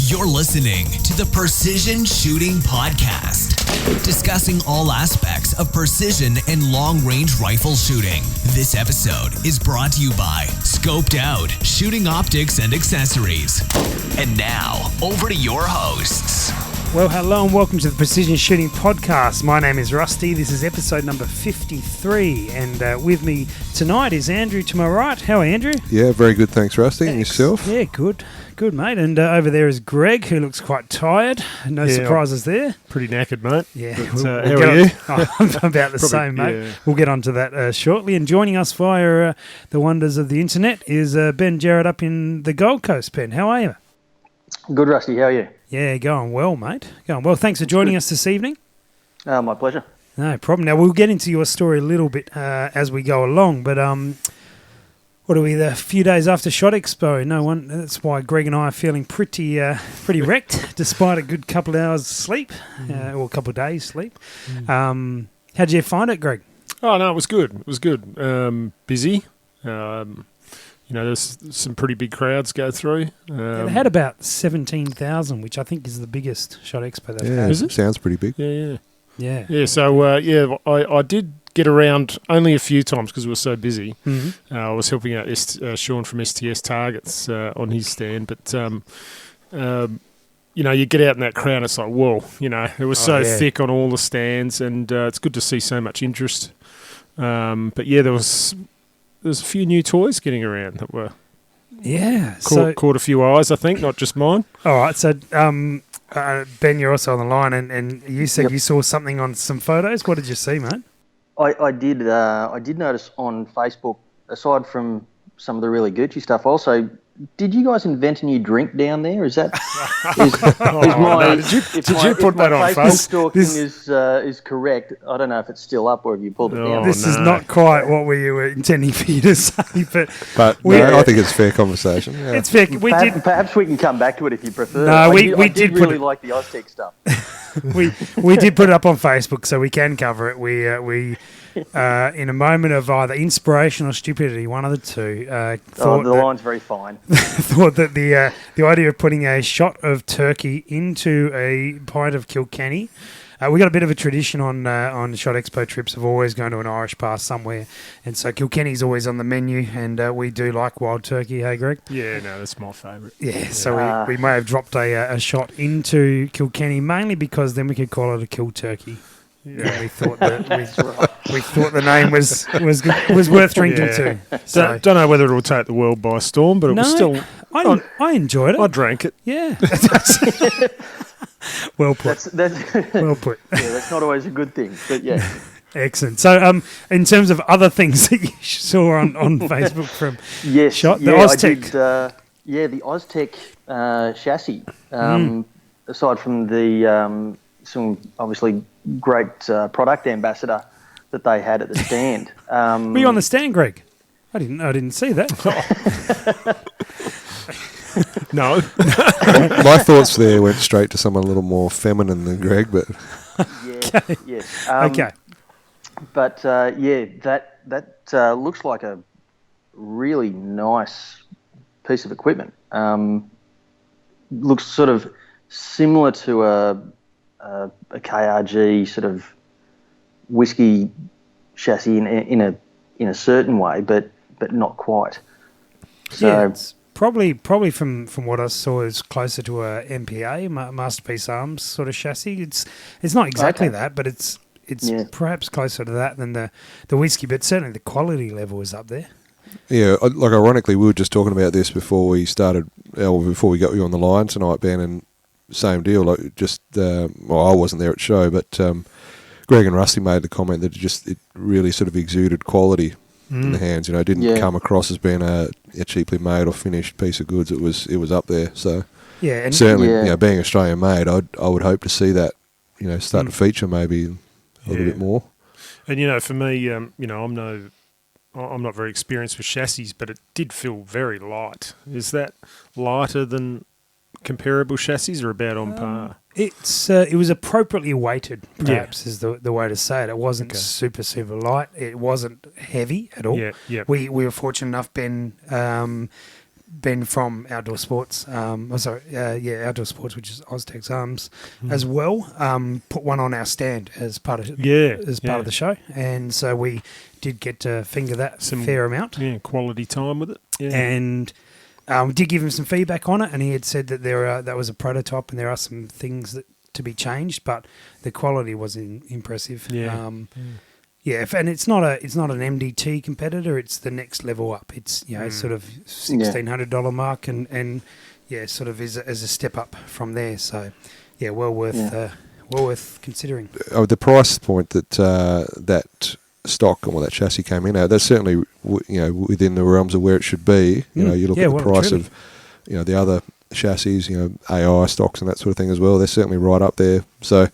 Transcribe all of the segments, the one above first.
You're listening to the Precision Shooting Podcast, discussing all aspects of precision and long-range rifle shooting. This episode is brought to you by Scoped Out Shooting Optics and Accessories. And now, over to your hosts. Well, hello and welcome to the Precision Shooting Podcast. My name is Rusty. This is episode number 53. And with me tonight is Andrew to my right. How are you, Andrew? Yeah, very good. Thanks, Rusty. And yourself? Yeah, good. Good, mate. And over there is Greg, who looks quite tired. No surprises there. Pretty knackered, mate. Yeah. But, how are you? I'm about the same, mate. Yeah. We'll get onto that shortly. And joining us via the wonders of the internet is Ben Jarrett up in the Gold Coast. Ben, how are you? Good, Rusty. How are you? Yeah, going well, mate. Going well. Thanks for joining us this evening. My pleasure. No problem. Now, we'll get into your story a little bit as we go along, but what are we, a few days after Shot Expo? No one. That's why Greg and I are feeling pretty wrecked, despite a good couple of hours sleep, or a couple of days sleep. How'd you find it, Greg? Oh, no, it was good. It was good. Busy. There's some pretty big crowds go through. They had about 17,000, which I think is the biggest Shot Expo they've had. Is it? Sounds pretty big. Yeah. So, I did get around only a few times because we were so busy. Mm-hmm. I was helping out Sean from STS Targets on his stand, but you get out in that crowd, it's like, whoa, it was thick on all the stands, and it's good to see so much interest. But yeah, there's a few new toys getting around that were caught a few eyes, I think, not just mine. All right, so Ben, you're also on the line, and you said you saw something on some photos. What did you see, mate? I did notice on Facebook, aside from some of the really Gucci stuff, also, did you guys invent a new drink down there? Is that did you put that on Facebook stalking is correct? I don't know if it's still up or if you pulled it down. This is not quite what we were intending for you to say, but I think it's fair conversation. Yeah. It's fair. Perhaps we can come back to it if you prefer. No, I did really like the Oztec stuff. we did put it up on Facebook, so we can cover it. We in a moment of either inspiration or stupidity, one of the two, thought the line's very fine. Thought that the idea of putting a shot of turkey into a pint of Kilkenny. We got a bit of a tradition on Shot Expo trips of always going to an Irish bar somewhere, and so Kilkenny's always on the menu, and we do like wild turkey. Hey, Greg? Yeah, no, that's my favourite. Yeah, so we may have dropped a shot into Kilkenny mainly because then we could call it a kill turkey. Yeah, we thought we thought the name was worth drinking too. So don't know whether it will take the world by storm, but it was still. I enjoyed it. I drank it. Yeah. Well put. Well put. Yeah, that's not always a good thing, but yeah. Excellent. So, in terms of other things that you saw on Facebook from Shot, the Oztec. The Oztec chassis. Aside from the some obviously great product ambassador that they had at the stand. Were you on the stand, Greg? I didn't see that. No. My thoughts there went straight to someone a little more feminine than Greg, but yes. Okay. But that looks like a really nice piece of equipment. Looks sort of similar to a KRG sort of whiskey chassis in a certain way, but not quite. So it's probably from what I saw is closer to a MPA, Masterpiece Arms sort of chassis. It's not exactly that, but it's perhaps closer to that than the whiskey, but certainly the quality level is up there. Yeah, like ironically, we were just talking about this before we started, before we got you on the line tonight, Ben, and same deal. Like just, I wasn't there at show, but Greg and Rusty made the comment that it really sort of exuded quality in the hands. It didn't come across as being a cheaply made or finished piece of goods. It was up there. So and certainly, being Australian made, I would hope to see that start to feature maybe a little bit more. And for me, I'm not very experienced with chassis, but it did feel very light. Is that lighter than comparable chassis or about on par? It was appropriately weighted, perhaps is the way to say it. It wasn't super light. It wasn't heavy at all. Yeah. We were fortunate enough, Ben, Ben from Outdoor Sports, Outdoor Sports, which is Oztech's Arms, as well, put one on our stand as part of part of the show, and so we did get to finger that fair amount. Yeah, quality time with it. Yeah. And we did give him some feedback on it, and he had said that that was a prototype, and there are some things that to be changed, but the quality was impressive. Yeah. And it's not an MDT competitor; it's the next level up. It's sort of $1,600 mark, and sort of is a step up from there. So well worth considering. The price point that that stock or that chassis came in at, that's certainly within the realms of where it should be. You look at the price of the other chassis, AI stocks and that sort of thing as well. They're certainly right up there. So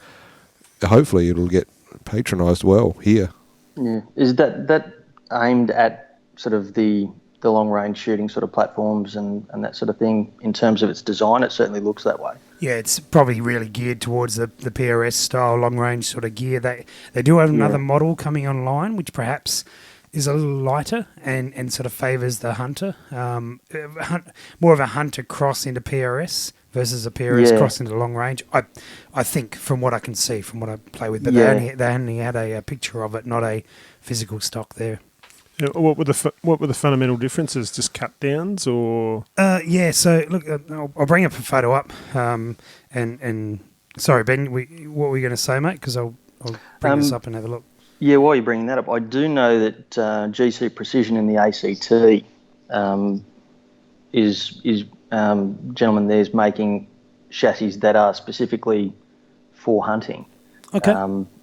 hopefully it'll get patronised well here. Yeah, is that aimed at sort of the long range shooting sort of platforms and that sort of thing in terms of its design? It certainly looks that way. Yeah, it's probably really geared towards the PRS style long range sort of gear. They do have another model coming online, which perhaps is a little lighter and sort of favours the hunter, more of a hunter cross into PRS versus a PRS cross into long range. I think from what I can see, from what I play with, but they only had a picture of it, not a physical stock there. What were the fundamental differences? Just cut downs or? So look, I'll bring up a photo up. And sorry, Ben, what were you going to say, mate? Because I'll bring this up and have a look. Yeah, while you're bringing that up, I do know that GC Precision in the ACT is gentleman there's making chassis that are specifically for hunting. Okay.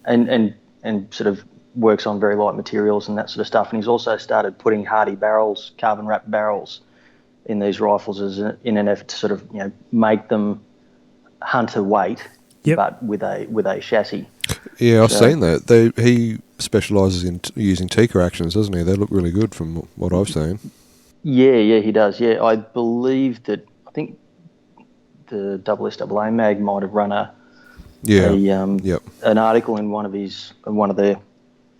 And sort of works on very light materials and that sort of stuff. And he's also started putting Hardy barrels, carbon wrapped barrels, in these rifles in an effort to sort of make them hunter weight, but with a chassis. Yeah, I've seen that. He specialises in using Tikka actions, doesn't he? They look really good from what I've seen. Yeah, he does. Yeah, I believe that. I think the SSAA mag might have run an article in one of their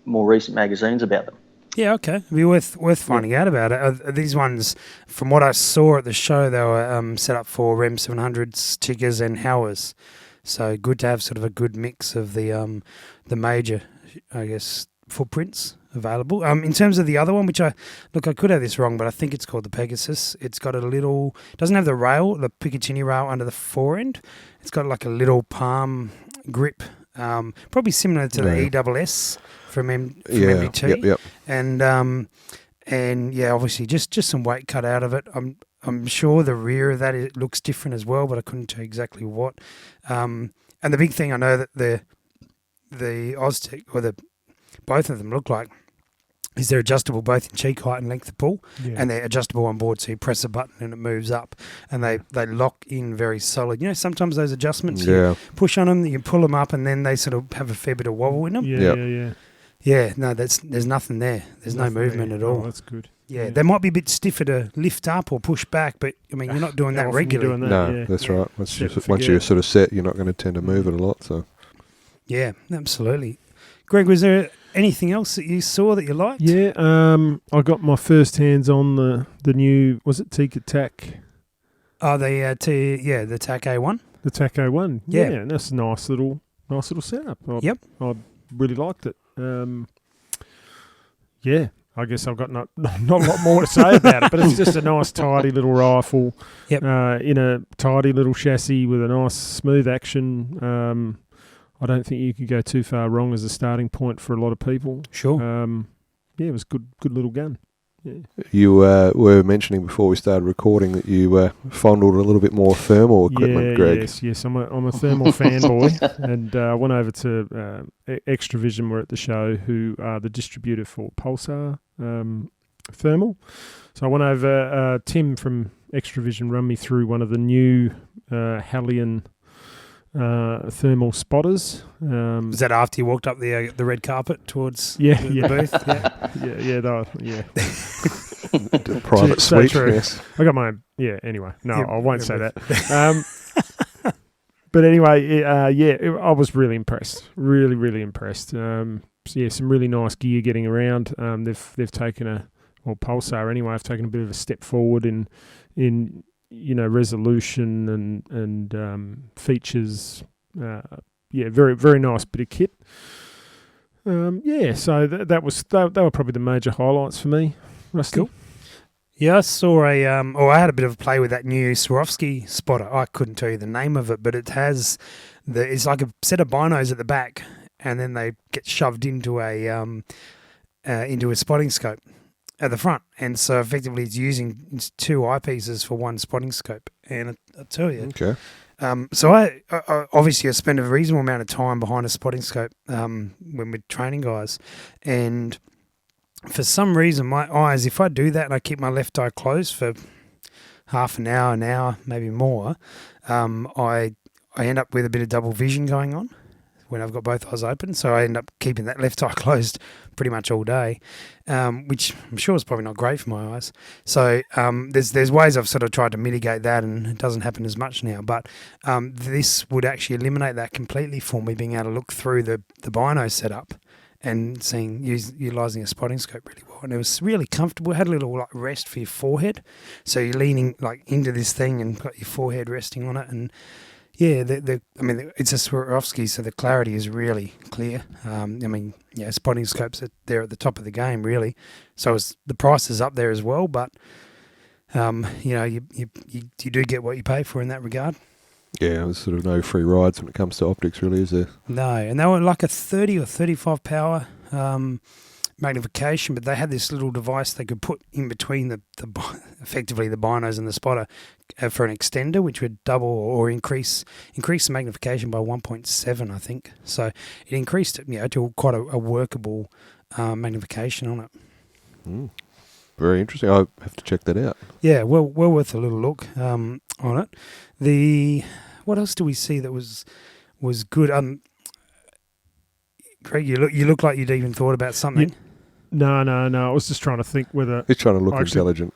more recent magazines about them. Yeah, okay. It'd be worth finding out about it. These ones, from what I saw at the show, they were set up for REM 700s, Tiggers and Howers. So good to have sort of a good mix of the major, I guess, footprints available. In terms of the other one, which I could have this wrong, but I think it's called the Pegasus. It's got doesn't have the rail, the Picatinny rail under the fore end. It's got like a little palm grip, probably similar to the ESS from MDT. Yep. And obviously just some weight cut out of it. I'm sure the rear of that it looks different as well, but I couldn't tell exactly what. And the big thing I know that the Oztech or both of them look like is they're adjustable both in cheek height and length of pull, and they're adjustable on board. So you press a button and it moves up, and they lock in very solid. Sometimes those adjustments you push on them, you pull them up, and then they sort of have a fair bit of wobble in them. Yeah. No, there's nothing there. There's no movement at all. Oh, that's good. Yeah, they might be a bit stiffer to lift up or push back, but I mean, you're not doing that regularly. That's right. Once you're sort of set, you're not going to tend to move it a lot. So. Yeah, absolutely. Greg, was there anything else that you saw that you liked? Yeah, I got my first hands on the new, was it Tikka TAC? Oh, the TAC A1. The TAC A1. Yeah, and that's a nice little setup. I really liked it. I guess I've got not a lot more to say about it, but it's just a nice, tidy little rifle in a tidy little chassis with a nice, smooth action. I don't think you could go too far wrong as a starting point for a lot of people. Sure. It was good little gun. Yeah. You were mentioning before we started recording that you fondled a little bit more thermal equipment, Greg. Yes. I'm a thermal fanboy, and I went over to Extravision. We're at the show, who are the distributor for Pulsar thermal. So I went over. Tim from Extravision run me through one of the new Hallian thermal spotters. Was that after you walked up the red carpet towards the booth? The private suite. Yes. I got my anyway. No, I won't say that. But anyway, I was really impressed. Really, really impressed. Some really nice gear getting around. They've taken a or Pulsar anyway, have taken a bit of a step forward in resolution and features. Very, very nice bit of kit. So they were probably the major highlights for me. Rusty. Cool. Yeah, I saw I had a bit of a play with that new Swarovski spotter. I couldn't tell you the name of it, but it has it's like a set of binos at the back, and then they get shoved into a spotting scope at the front, and so effectively it's using 2 eyepieces for one spotting scope. And I tell you, Okay. So I obviously I spend a reasonable amount of time behind a spotting scope when we're training guys, and for some reason my eyes, if I do that and I keep my left eye closed for half an hour, maybe more, I end up with a bit of double vision going on when I've got both eyes open. So I end up keeping that left eye closed pretty much all day, which I'm sure is probably not great for my eyes. So there's ways I've sort of tried to mitigate that, and it doesn't happen as much now. But this would actually eliminate that completely for me, being able to look through the bino setup and utilising a spotting scope really well. And it was really comfortable. It had a little like rest for your forehead. So you're leaning like into this thing and got your forehead resting on it. And yeah, it's a Swarovski, so the clarity is really clear. Spotting scopes they're at the top of the game, really. So the price is up there as well, but you do get what you pay for in that regard. Yeah, there's sort of no free rides when it comes to optics, really, is there? No, and they were like a 30 or 35 power magnification, but they had this little device they could put in between effectively the binos and the spotter for an extender, which would double or increase the magnification by 1.7, I think. So it increased it, to quite a workable magnification on it. Very interesting. I have to check that out. Yeah, well worth a little look on it. What else do we see that was good? Craig, you look like you'd even thought about something. No. I was just trying to think whether He's trying to look intelligent.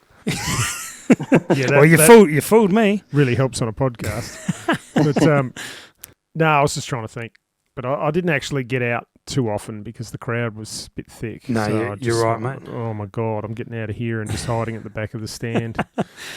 You fooled me. Really helps on a podcast. But I was just trying to think. But I didn't actually get out too often because the crowd was a bit thick. No, so you're right, mate. Oh my God, I'm getting out of here and just hiding at the back of the stand.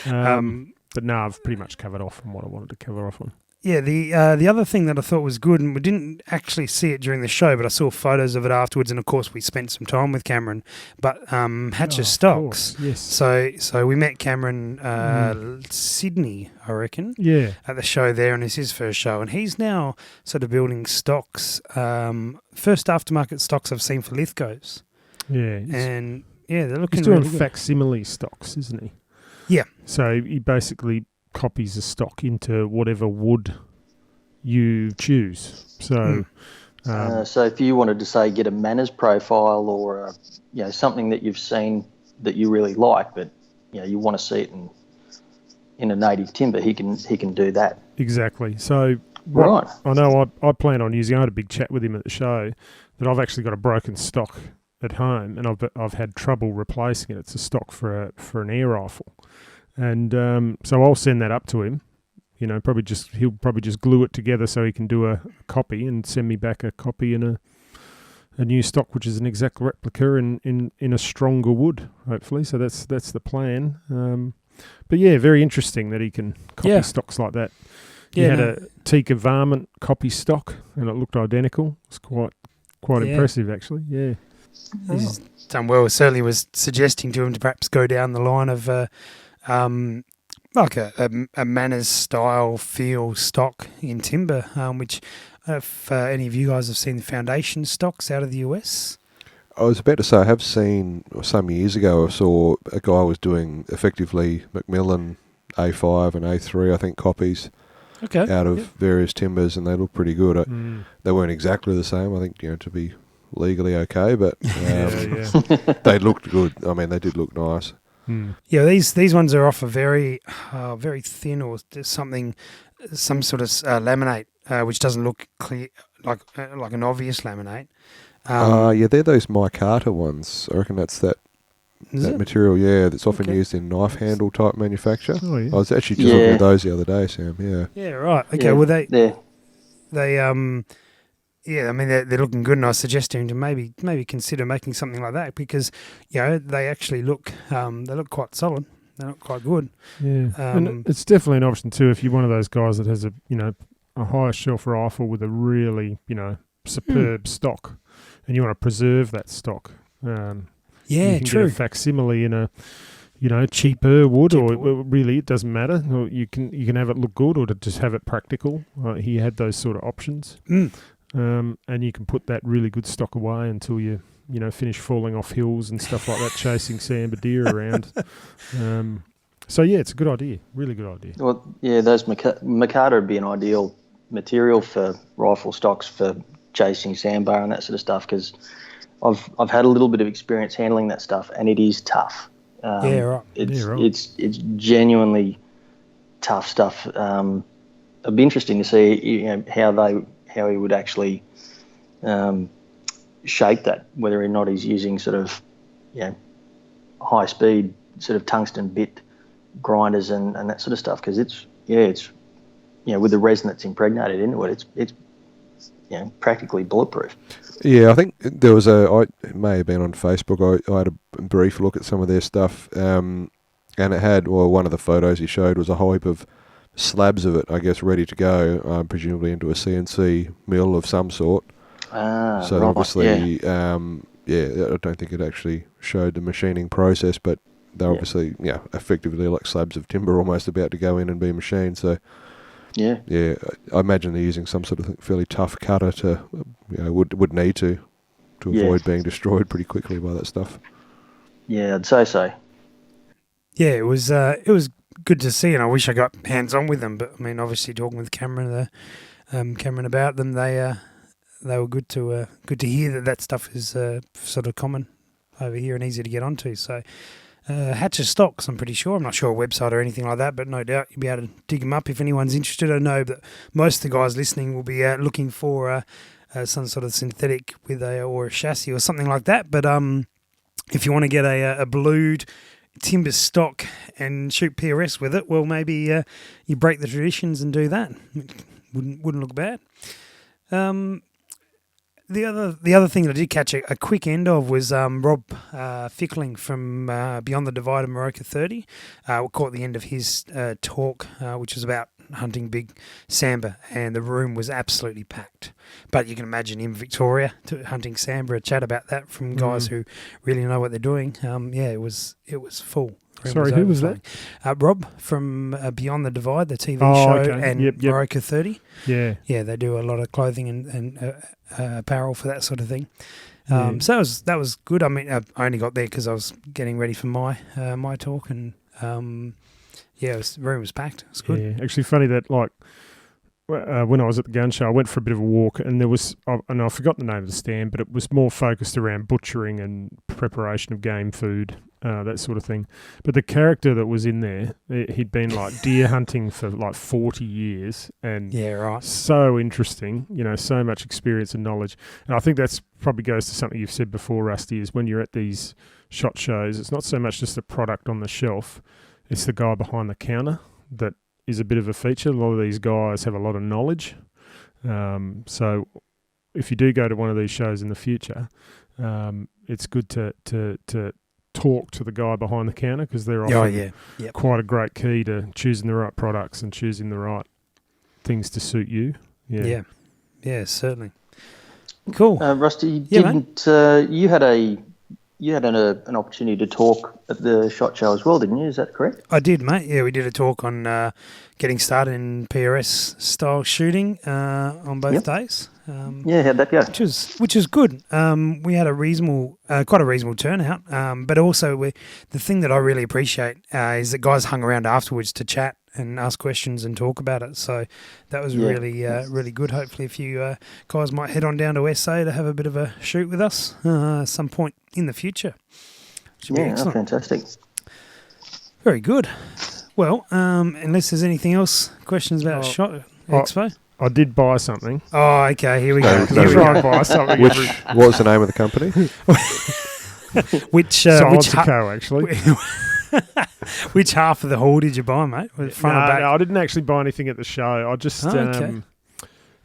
But no, I've pretty much covered off on what I wanted to cover off on. Yeah, the other thing that I thought was good, and we didn't actually see it during the show, but I saw photos of it afterwards, and of course we spent some time with Cameron. But Hatcher Stocks, yes. So we met Cameron Sydney, I reckon. Yeah, at the show there, and it's his first show, and he's now sort of building stocks. First aftermarket stocks I've seen for Lithgos. Yeah, and they're looking. He's doing really good. facsimile stocks, isn't he? Yeah. So he basically copies a stock into whatever wood you choose. So, so if you wanted to say get a manners profile or something that you've seen that you really like, but you want to see it in a native timber, he can do that. Exactly. So right. I know I plan on using. I had a big chat with him at the show that I've actually got a broken stock at home, and I've had trouble replacing it. It's a stock for an air rifle. And so I'll send that up to him. He'll probably just glue it together so he can do a copy and send me back a copy in a new stock, which is an exact replica in a stronger wood, hopefully. So that's the plan. But yeah, very interesting that he can copy stocks like that. He had a Tika Varmint copy stock, and it looked identical. It's quite impressive, actually. Yeah, he's done well. Certainly was suggesting to him to perhaps go down the line of. Like a manners style feel stock in timber, which if any of you guys have seen the foundation stocks out of the US. I was about to say I have seen some years ago. I saw a guy was doing effectively Macmillan A5 and A3, I think, copies out of various timbers, and they look pretty good. They weren't exactly the same, I think, to be legally okay, but they looked good. I mean, they did look nice. Yeah, these ones are off a very very thin or some sort of laminate, which doesn't look clear like an obvious laminate. They're those micarta ones. I reckon that's that material. Yeah, that's often used in knife handle type manufacture. Oh, yeah. I was actually just looking at those the other day, Sam. Yeah. Yeah. Right. Okay. Well, Yeah, I mean they're looking good, and I suggest to him to maybe consider making something like that because they actually look quite solid. They look quite good. Yeah, and it's definitely an option too if you're one of those guys that has a higher shelf rifle with a really superb stock, and you want to preserve that stock. You can true. get a facsimile in a cheaper wood, really it doesn't matter. Or you can have it look good, or to just have it practical. He had those sort of options, and you can put that really good stock away until you finish falling off hills and stuff like that, chasing sambar deer around. So yeah, it's a good idea, really good idea. Well, yeah, those micarta would be an ideal material for rifle stocks for chasing sambar and that sort of stuff because I've had a little bit of experience handling that stuff, and it is tough. It's genuinely tough stuff. It'd be interesting to see how he would actually shape that, whether or not he's using sort of high speed sort of tungsten bit grinders and that sort of stuff because it's with the resin that's impregnated into it, it's practically bulletproof. Yeah, I think there was it may have been on Facebook. I had a brief look at some of their stuff, and it had, one of the photos he showed was a whole heap of slabs of it, I guess, ready to go, presumably into a CNC mill of some sort. So right, obviously, I don't think it actually showed the machining process, but they're obviously, effectively like slabs of timber almost about to go in and be machined. So, yeah, I imagine they're using some sort of fairly tough cutter to, would need to avoid being destroyed pretty quickly by that stuff. Yeah, I'd say so. Yeah, it was good to see, and I wish I got hands on with them. But I mean, obviously, talking with Cameron about them, they were good to hear that stuff is sort of common over here and easy to get onto. So. Hatcher Stocks, I'm pretty sure. I'm not sure a website or anything like that, but no doubt you'll be able to dig them up if anyone's interested. I know that most of the guys listening will be looking for some sort of synthetic with or a chassis or something like that. But if you want to get a blued timber stock and shoot PRS with it, well, maybe you break the traditions and do that. Wouldn't look bad. The other thing that I did catch a quick end of was Rob Fickling from Beyond the Divide of Moroka 30. We caught the end of his talk, which was about hunting big sambar, and the room was absolutely packed. But you can imagine in Victoria hunting sambar, a chat about that from guys who really know what they're doing. It was full. Sorry, who was that? Rob from Beyond the Divide, the TV show, and Moroka 30. Yeah, they do a lot of clothing and apparel for that sort of thing. So that was good. I mean, I only got there because I was getting ready for my talk, and the room was packed. It was good. Yeah, actually funny that when I was at the gun show, I went for a bit of a walk, and there was, and I forgot the name of the stand, but it was more focused around butchering and preparation of game food, that sort of thing. But the character that was in there, he'd been like deer hunting for like 40 years, and so interesting, so much experience and knowledge. And I think that's probably goes to something you've said before, Rusty, is when you're at these SHOT shows, it's not so much just the product on the shelf, it's the guy behind the counter that is a bit of a feature. A lot of these guys have a lot of knowledge. So if you do go to one of these shows in the future, it's good to talk to the guy behind the counter because they're often quite a great key to choosing the right products and choosing the right things to suit you. Yeah, certainly. Cool. Rusty, you had an opportunity to talk at the SHOT Show as well, didn't you? Is that correct? I did, mate. Yeah, we did a talk on getting started in PRS style shooting on both days. How'd that go? Which is good. We had quite a reasonable turnout. But also, the thing that I really appreciate is that guys hung around afterwards to chat and ask questions and talk about it. So that was really good. Hopefully, a few guys might head on down to SA to have a bit of a shoot with us some point in the future. Should be excellent. Fantastic. Very good. Well, unless there's anything else, questions about SHOT Expo? I did buy something. Oh, okay. Here we go. Try and buy something. What was the name of the company? Silencer actually. Which half of the hall did you buy, mate? No, I didn't actually buy anything at the show. I just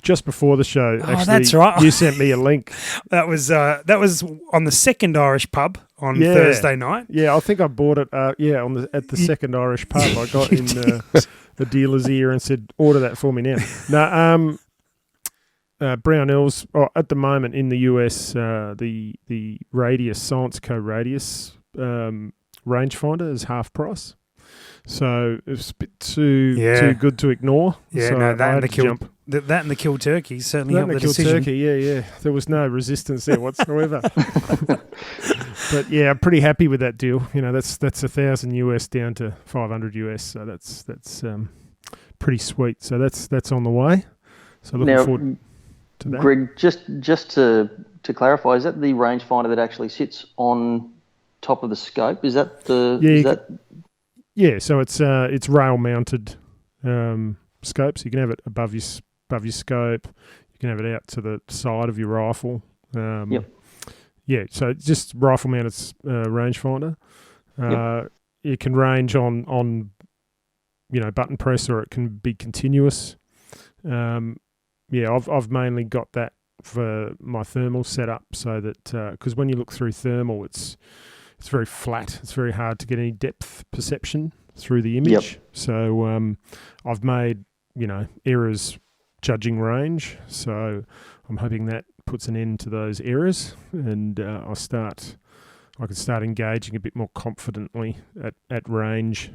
just before the show. Actually, that's right. You sent me a link. That was on the second Irish pub on Thursday night. Yeah, I think I bought it. At the second Irish pub. I got in the dealer's ear and said, "Order that for me now." No, Brownells at the moment in the US, the Radius Science Co Radius rangefinder is half price. So it's a bit too good to ignor. Yeah, so no, that and the killed turkey certainly helped the decision. Turkey, yeah. There was no resistance there whatsoever. But yeah, I'm pretty happy with that deal. You know, that's $1,000 US down to $500 US. So that's pretty sweet. So that's on the way. So looking forward to that. Greg, just to clarify, is that the rangefinder that actually sits on top of the scope? Is that Yeah, so it's rail mounted scopes. You can have it above your scope. You can have it out to the side of your rifle. Yep. Yeah, so it's just rifle mounted rangefinder. It can range on button press, or it can be continuous. I've mainly got that for my thermal setup, so that because when you look through thermal, it's very flat. It's very hard to get any depth perception through the image. Yep. So I've made, errors judging range. So I'm hoping that puts an end to those errors, and I can start engaging a bit more confidently at range.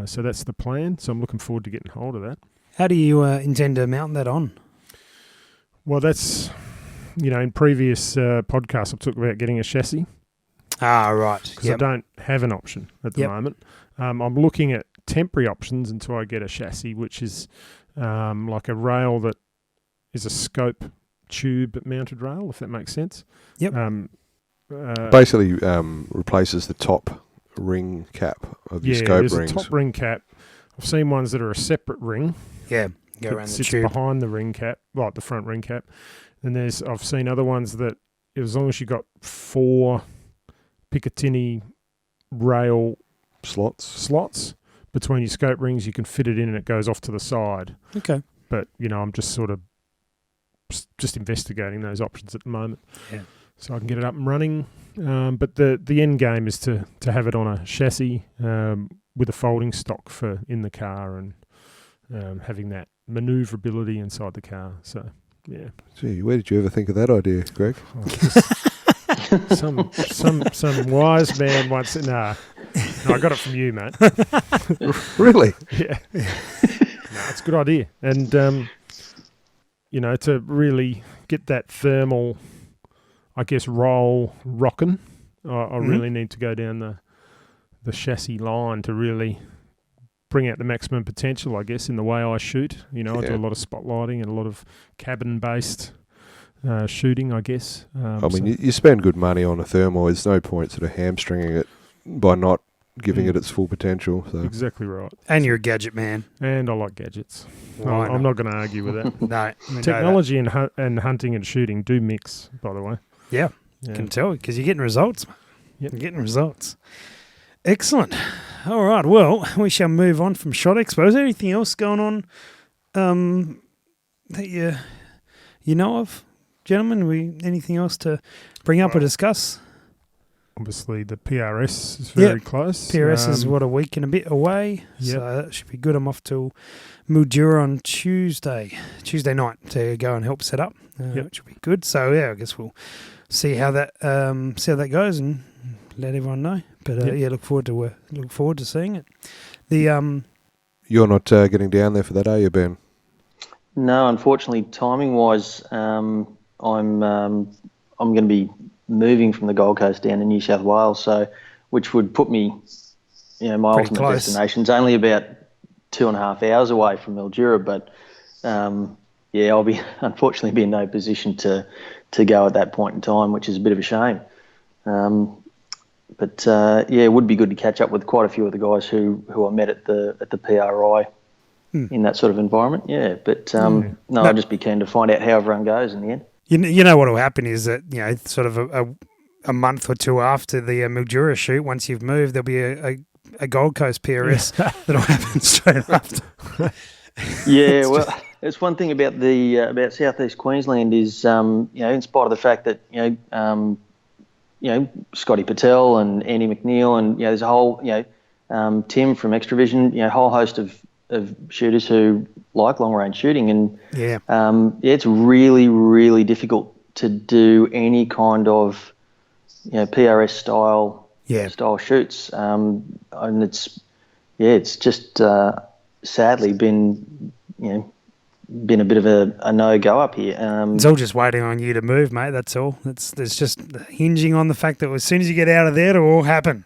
So that's the plan. So I'm looking forward to getting hold of that. How do you intend to mount that on? Well, that's, in previous podcasts I've talked about getting a chassis. Ah, right. Because I don't have an option at the moment. I'm looking at temporary options until I get a chassis, which is like a rail that is a scope tube mounted rail, if that makes sense. Yep. Basically replaces the top ring cap of your scope rings. There's a top ring cap. I've seen ones that are a separate ring. Yeah, go around the sits tube behind the ring cap, like the front ring cap. And I've seen other ones that, as long as you got 4 Picatinny rail slots between your scope rings, you can fit it in and it goes off to the side. Okay. But, I'm just sort of just investigating those options at the moment. Yeah. So I can get it up and running. But the end game is to have it on a chassis with a folding stock for in the car, and having that manoeuvrability inside the car. So, yeah. Gee, where did you ever think of that idea, Greg? Some wise man once. Nah, no, I got it from you, mate. Really? Yeah. No, it's a good idea, and to really get that thermal, I guess, roll rocking, I really need to go down the chassis line to really bring out the maximum potential, I guess, in the way I shoot. I do a lot of spotlighting and a lot of cabin-based shooting, I guess. You spend good money on a thermal. There's no point sort of hamstringing it by not giving it its full potential. So. Exactly right. And you're a gadget man. And I like gadgets. I'm not going to argue with that. No. Technology and hunting and shooting do mix, by the way. Yeah. You can tell, because you're getting results. Yep. You're getting results. Excellent. All right. Well, we shall move on from Shot Expo. Is there anything else going on that you know of, gentlemen? Anything else to bring up or discuss? Obviously, the PRS is very close. PRS is, a week and a bit away. Yep. So that should be good. I'm off to Mildura on Tuesday night to go and help set up, which will be good. So, I guess we'll see how that goes and let everyone know. But, look forward to seeing it. You're not getting down there for that, are you, Ben? No, unfortunately, timing-wise, I'm going to be moving from the Gold Coast down to New South Wales, which would put me, my pretty ultimate close. destination's only about 2.5 hours away from Mildura, but I'll be unfortunately be in no position to go at that point in time, which is a bit of a shame. But it would be good to catch up with quite a few of the guys who I met at the PRI in that sort of environment. Yeah, but I'd just be keen to find out how everyone goes in the end. You know what will happen is that, sort of a month or two after the Mildura shoot, once you've moved, there'll be a Gold Coast PRS that'll happen straight after. Yeah, well, it's one thing about the about southeast Queensland is in spite of the fact that Scotty Patel and Andy McNeil and there's a whole Tim from Extravision, a whole host of shooters who like long range shooting, and it's really, really difficult to do any kind of PRS style shoots, and it's just sadly been a bit of a no-go up here. It's all just waiting on you to move, mate, that's all. It's just hinging on the fact that as soon as you get out of there, it'll all happen.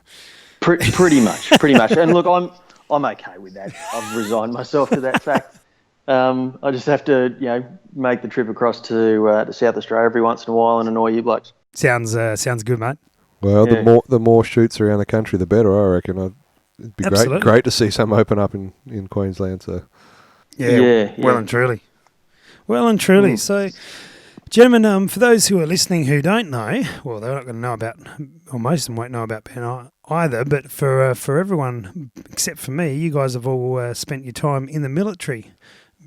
Pretty much. And look, I'm okay with that. I've resigned myself to that fact. I just have to, make the trip across to South Australia every once in a while and annoy you blokes. Sounds good, mate. Well, the more shoots around the country, the better, I reckon. It'd be great to see some open up in Queensland. So well and truly. So, gentlemen, for those who are listening who don't know, well, they're not going to know about, or most of them won't know about Ben either, but for everyone except for me, you guys have all spent your time in the military,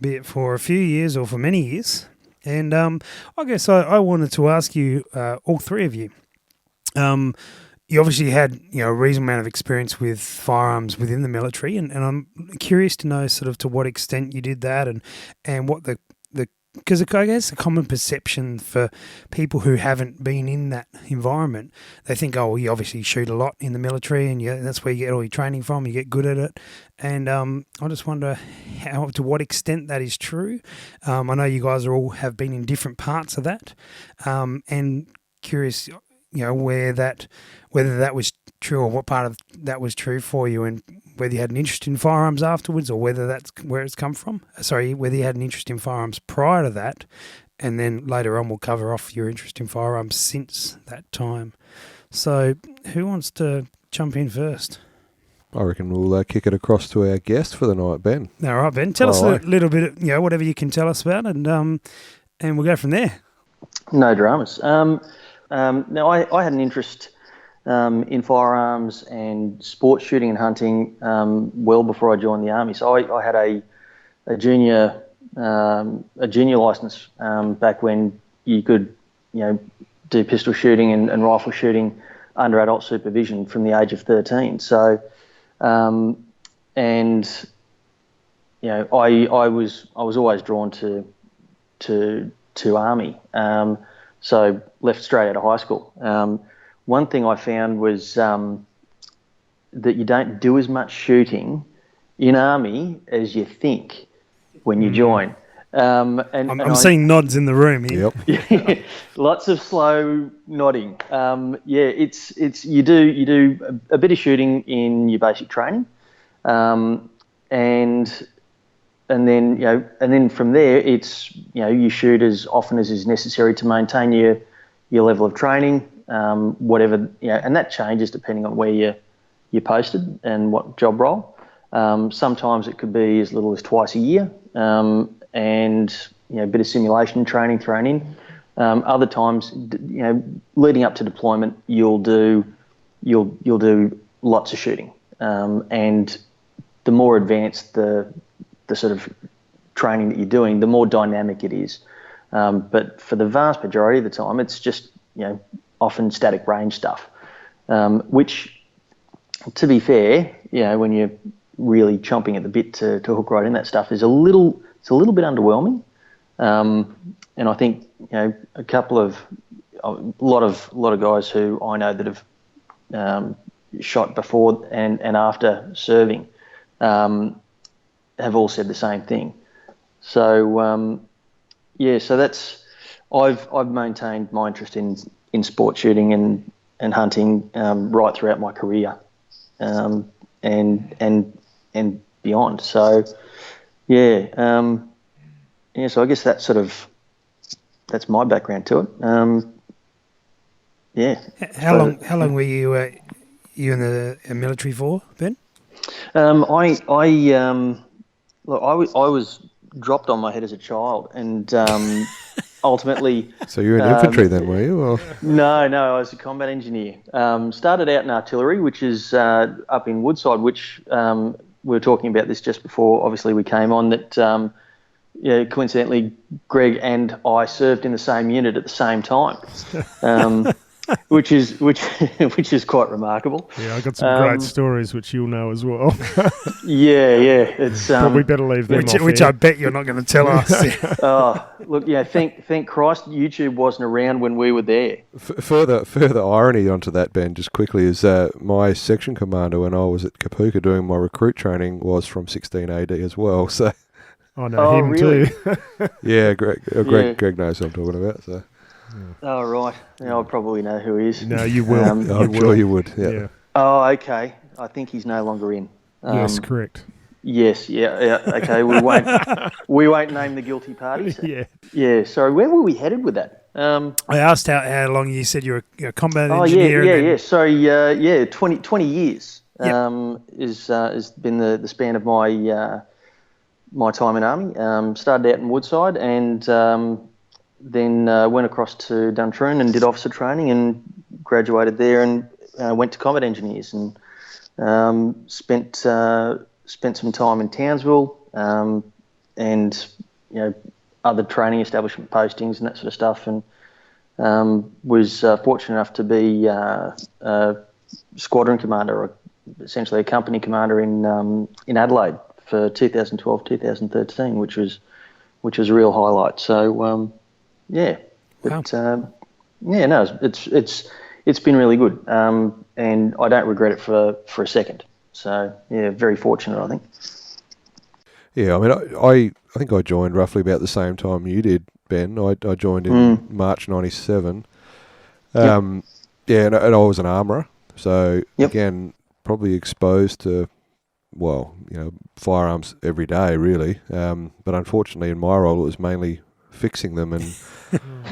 be it for a few years or for many years. And I guess I wanted to ask you, all three of you, you obviously had a reasonable amount of experience with firearms within the military, and I'm curious to know sort of to what extent you did that, and what the because I guess a common perception for people who haven't been in that environment, they think, oh, well, you obviously shoot a lot in the military, and that's where you get all your training from, you get good at it. And I just wonder to what extent that is true. I know you guys have been in different parts of that, and curious, whether that was true or what part of that was true for you, and whether you had an interest in firearms afterwards, or whether that's where it's come from. Sorry, whether you had an interest in firearms prior to that, and then later on we'll cover off your interest in firearms since that time. So who wants to jump in first? I reckon we'll kick it across to our guest for the night, Ben. All right, Ben. Tell us a little bit, whatever you can tell us about, and we'll go from there. No dramas. Now, I had an interest in firearms and sports shooting and hunting well before I joined the army. So I had a junior license back when you could do pistol shooting and rifle shooting under adult supervision from the age of 13. So I was always drawn to army. So left straight out of high school. One thing I found was that you don't do as much shooting in army as you think when you join. I'm seeing nods in the room here. Yep. Lots of slow nodding. It's you do a bit of shooting in your basic training, and then from there it's you shoot as often as is necessary to maintain your level of training. Whatever, and that changes depending on where you're posted and what job role. Sometimes it could be as little as twice a year, and a bit of simulation training thrown in. Other times, leading up to deployment, you'll do lots of shooting, and the more advanced the sort of training that you're doing, the more dynamic it is. But for the vast majority of the time, it's just often static range stuff, which, to be fair, when you're really chomping at the bit to hook right in that stuff, is a little bit underwhelming. And I think a lot of guys who I know that have shot before and after serving have all said the same thing. So so that's I've maintained my interest in sport shooting and hunting right throughout my career, and beyond. So so I guess that's my background to it. How long were you in the military for, Ben? I was dropped on my head as a child, and ultimately. So you're in infantry then, were you? Or? No, I was a combat engineer. Started out in artillery, which is up in Woodside, which we were talking about this just before. Obviously, we came on that. coincidentally, Greg and I served in the same unit at the same time, which is quite remarkable. Yeah, I got some great stories which you'll know as well. It's but we better leave them off which here. I bet you're not going to tell us. Look, thank Christ YouTube wasn't around when we were there. Further irony onto that, Ben, just quickly, is my section commander when I was at Kapuka doing my recruit training was from 16 AD as well. So I know him really? too. yeah, Greg knows what I'm talking about. So. Oh, right. Yeah, I probably know who he is. No, you will. I'm sure you would. Yeah. Oh, okay. I think he's no longer in. Yes, correct. Yes, yeah. Okay, we won't name the guilty parties. Yeah. Sorry, where were we headed with that? I asked how long you said you were a combat Oh, engineer. Sorry, 20 years has been the span of my my time in Army. Started out in Woodside and then went across to Duntroon and did officer training and graduated there and went to combat engineers and spent some time in Townsville and other training establishment postings and that sort of stuff, and was fortunate enough to be a squadron commander, or essentially a company commander in Adelaide for 2012-2013, which was a real highlight. So Wow. It's been really good, and I don't regret it for a second. So yeah, very fortunate, I think. Yeah, I mean, I think I joined roughly about the same time you did, Ben. I joined in March '97. Yeah, and I was an armourer, so again, probably exposed to, firearms every day, really. But unfortunately, in my role, it was mainly fixing them and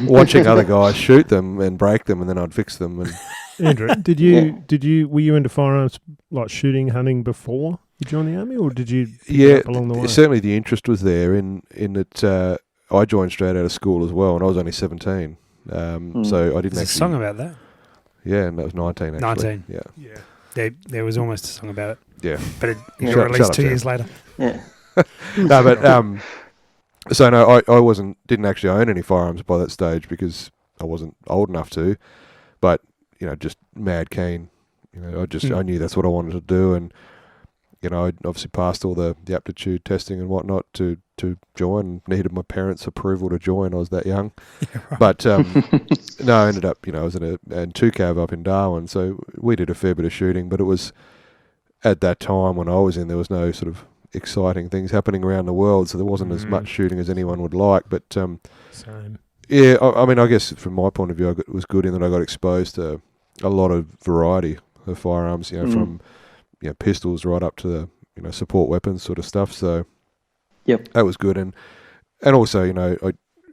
watching other guys shoot them and break them, and then I'd fix them. And Andrew, were you into firearms, like shooting, hunting, before you joined the Army, or did you pick it up along the way? Certainly the interest was there in that I joined straight out of school as well, and I was only 17. So I didn't There's actually... a song about that. Yeah, and that was 19 actually. 19. Yeah. There was almost a song about it. Yeah. But it got released 2 years later. Yeah. No, but... So no, I didn't actually own any firearms by that stage because I wasn't old enough to, but just mad keen. I knew that's what I wanted to do, and I obviously passed all the aptitude testing and whatnot to join. Needed my parents' approval to join. I was that young, Right. but no, I ended up I was in a 2 cav up in Darwin, so we did a fair bit of shooting. But it was at that time when I was in, there was no sort of exciting things happening around the world, so there wasn't as much shooting as anyone would like. But Same. Yeah, I mean, I guess from my point of view, it was good in that I got exposed to a lot of variety of firearms, from pistols right up to the support weapons sort of stuff. So that was good, and also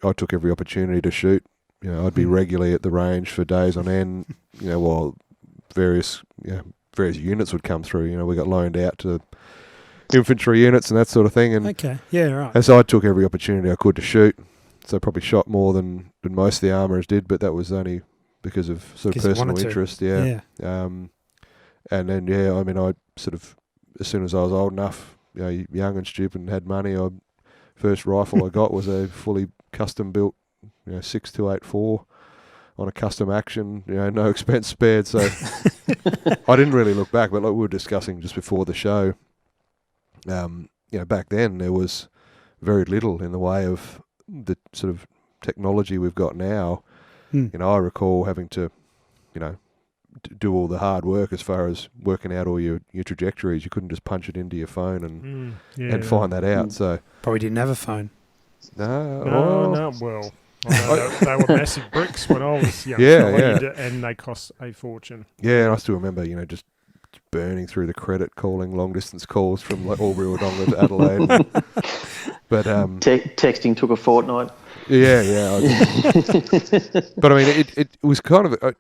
I took every opportunity to shoot. I'd be regularly at the range for days on end. While various units would come through. We got loaned out to infantry units and that sort of thing, and and so I took every opportunity I could to shoot. So I probably shot more than most of the armourers did, but that was only because of sort of personal interest. And then I mean, I sort of, as soon as I was old enough, young and stupid and had money, first rifle I got was a fully custom built 6.284 on a custom action, no expense spared. So I didn't really look back, but like we were discussing just before the show, back then there was very little in the way of the sort of technology we've got now. I recall having to, do all the hard work as far as working out all your trajectories. You couldn't just punch it into your phone and find that out. So probably didn't have a phone. No. Well, they were massive bricks when I was young. And they cost a fortune. Yeah, and I still remember, just burning through the credit, calling long distance calls from like Albury-Wodonga to Adelaide. But texting took a fortnight. Yeah. But I mean, it was kind of I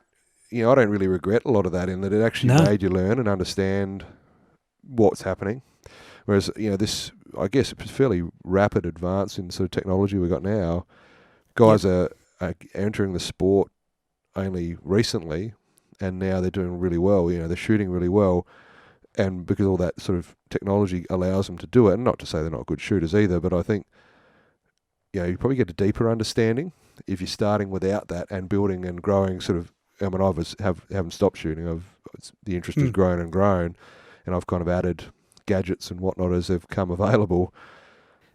don't really regret a lot of that, in that it actually made you learn and understand what's happening. Whereas this, I guess, it's fairly rapid advance in sort of technology we've got now. Guys are entering the sport only recently, and now they're doing really well. They're shooting really well, and because all that sort of technology allows them to do it. And not to say they're not good shooters either, but I think you probably get a deeper understanding if you're starting without that and building and growing sort of. I mean, haven't stopped shooting. The interest has grown and grown, and I've kind of added gadgets and whatnot as they've come available.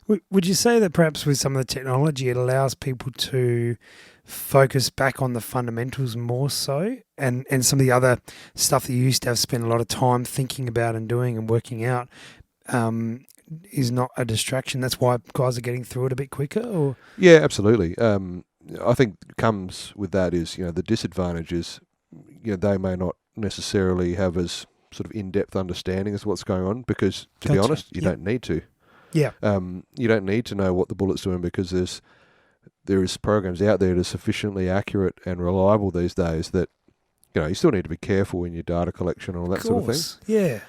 Would you say that perhaps with some of the technology, it allows people to focus back on the fundamentals more so, and some of the other stuff that you used to have spent a lot of time thinking about and doing and working out is not a distraction? That's why guys are getting through it a bit quicker? Or? Yeah, absolutely. I think comes with that is, the disadvantage is, they may not necessarily have as sort of in-depth understanding as what's going on because, to be honest, you don't need to. Yeah. You don't need to know what the bullet's doing because there is programs out there that are sufficiently accurate and reliable these days that, you still need to be careful in your data collection and all that sort of thing. Yeah.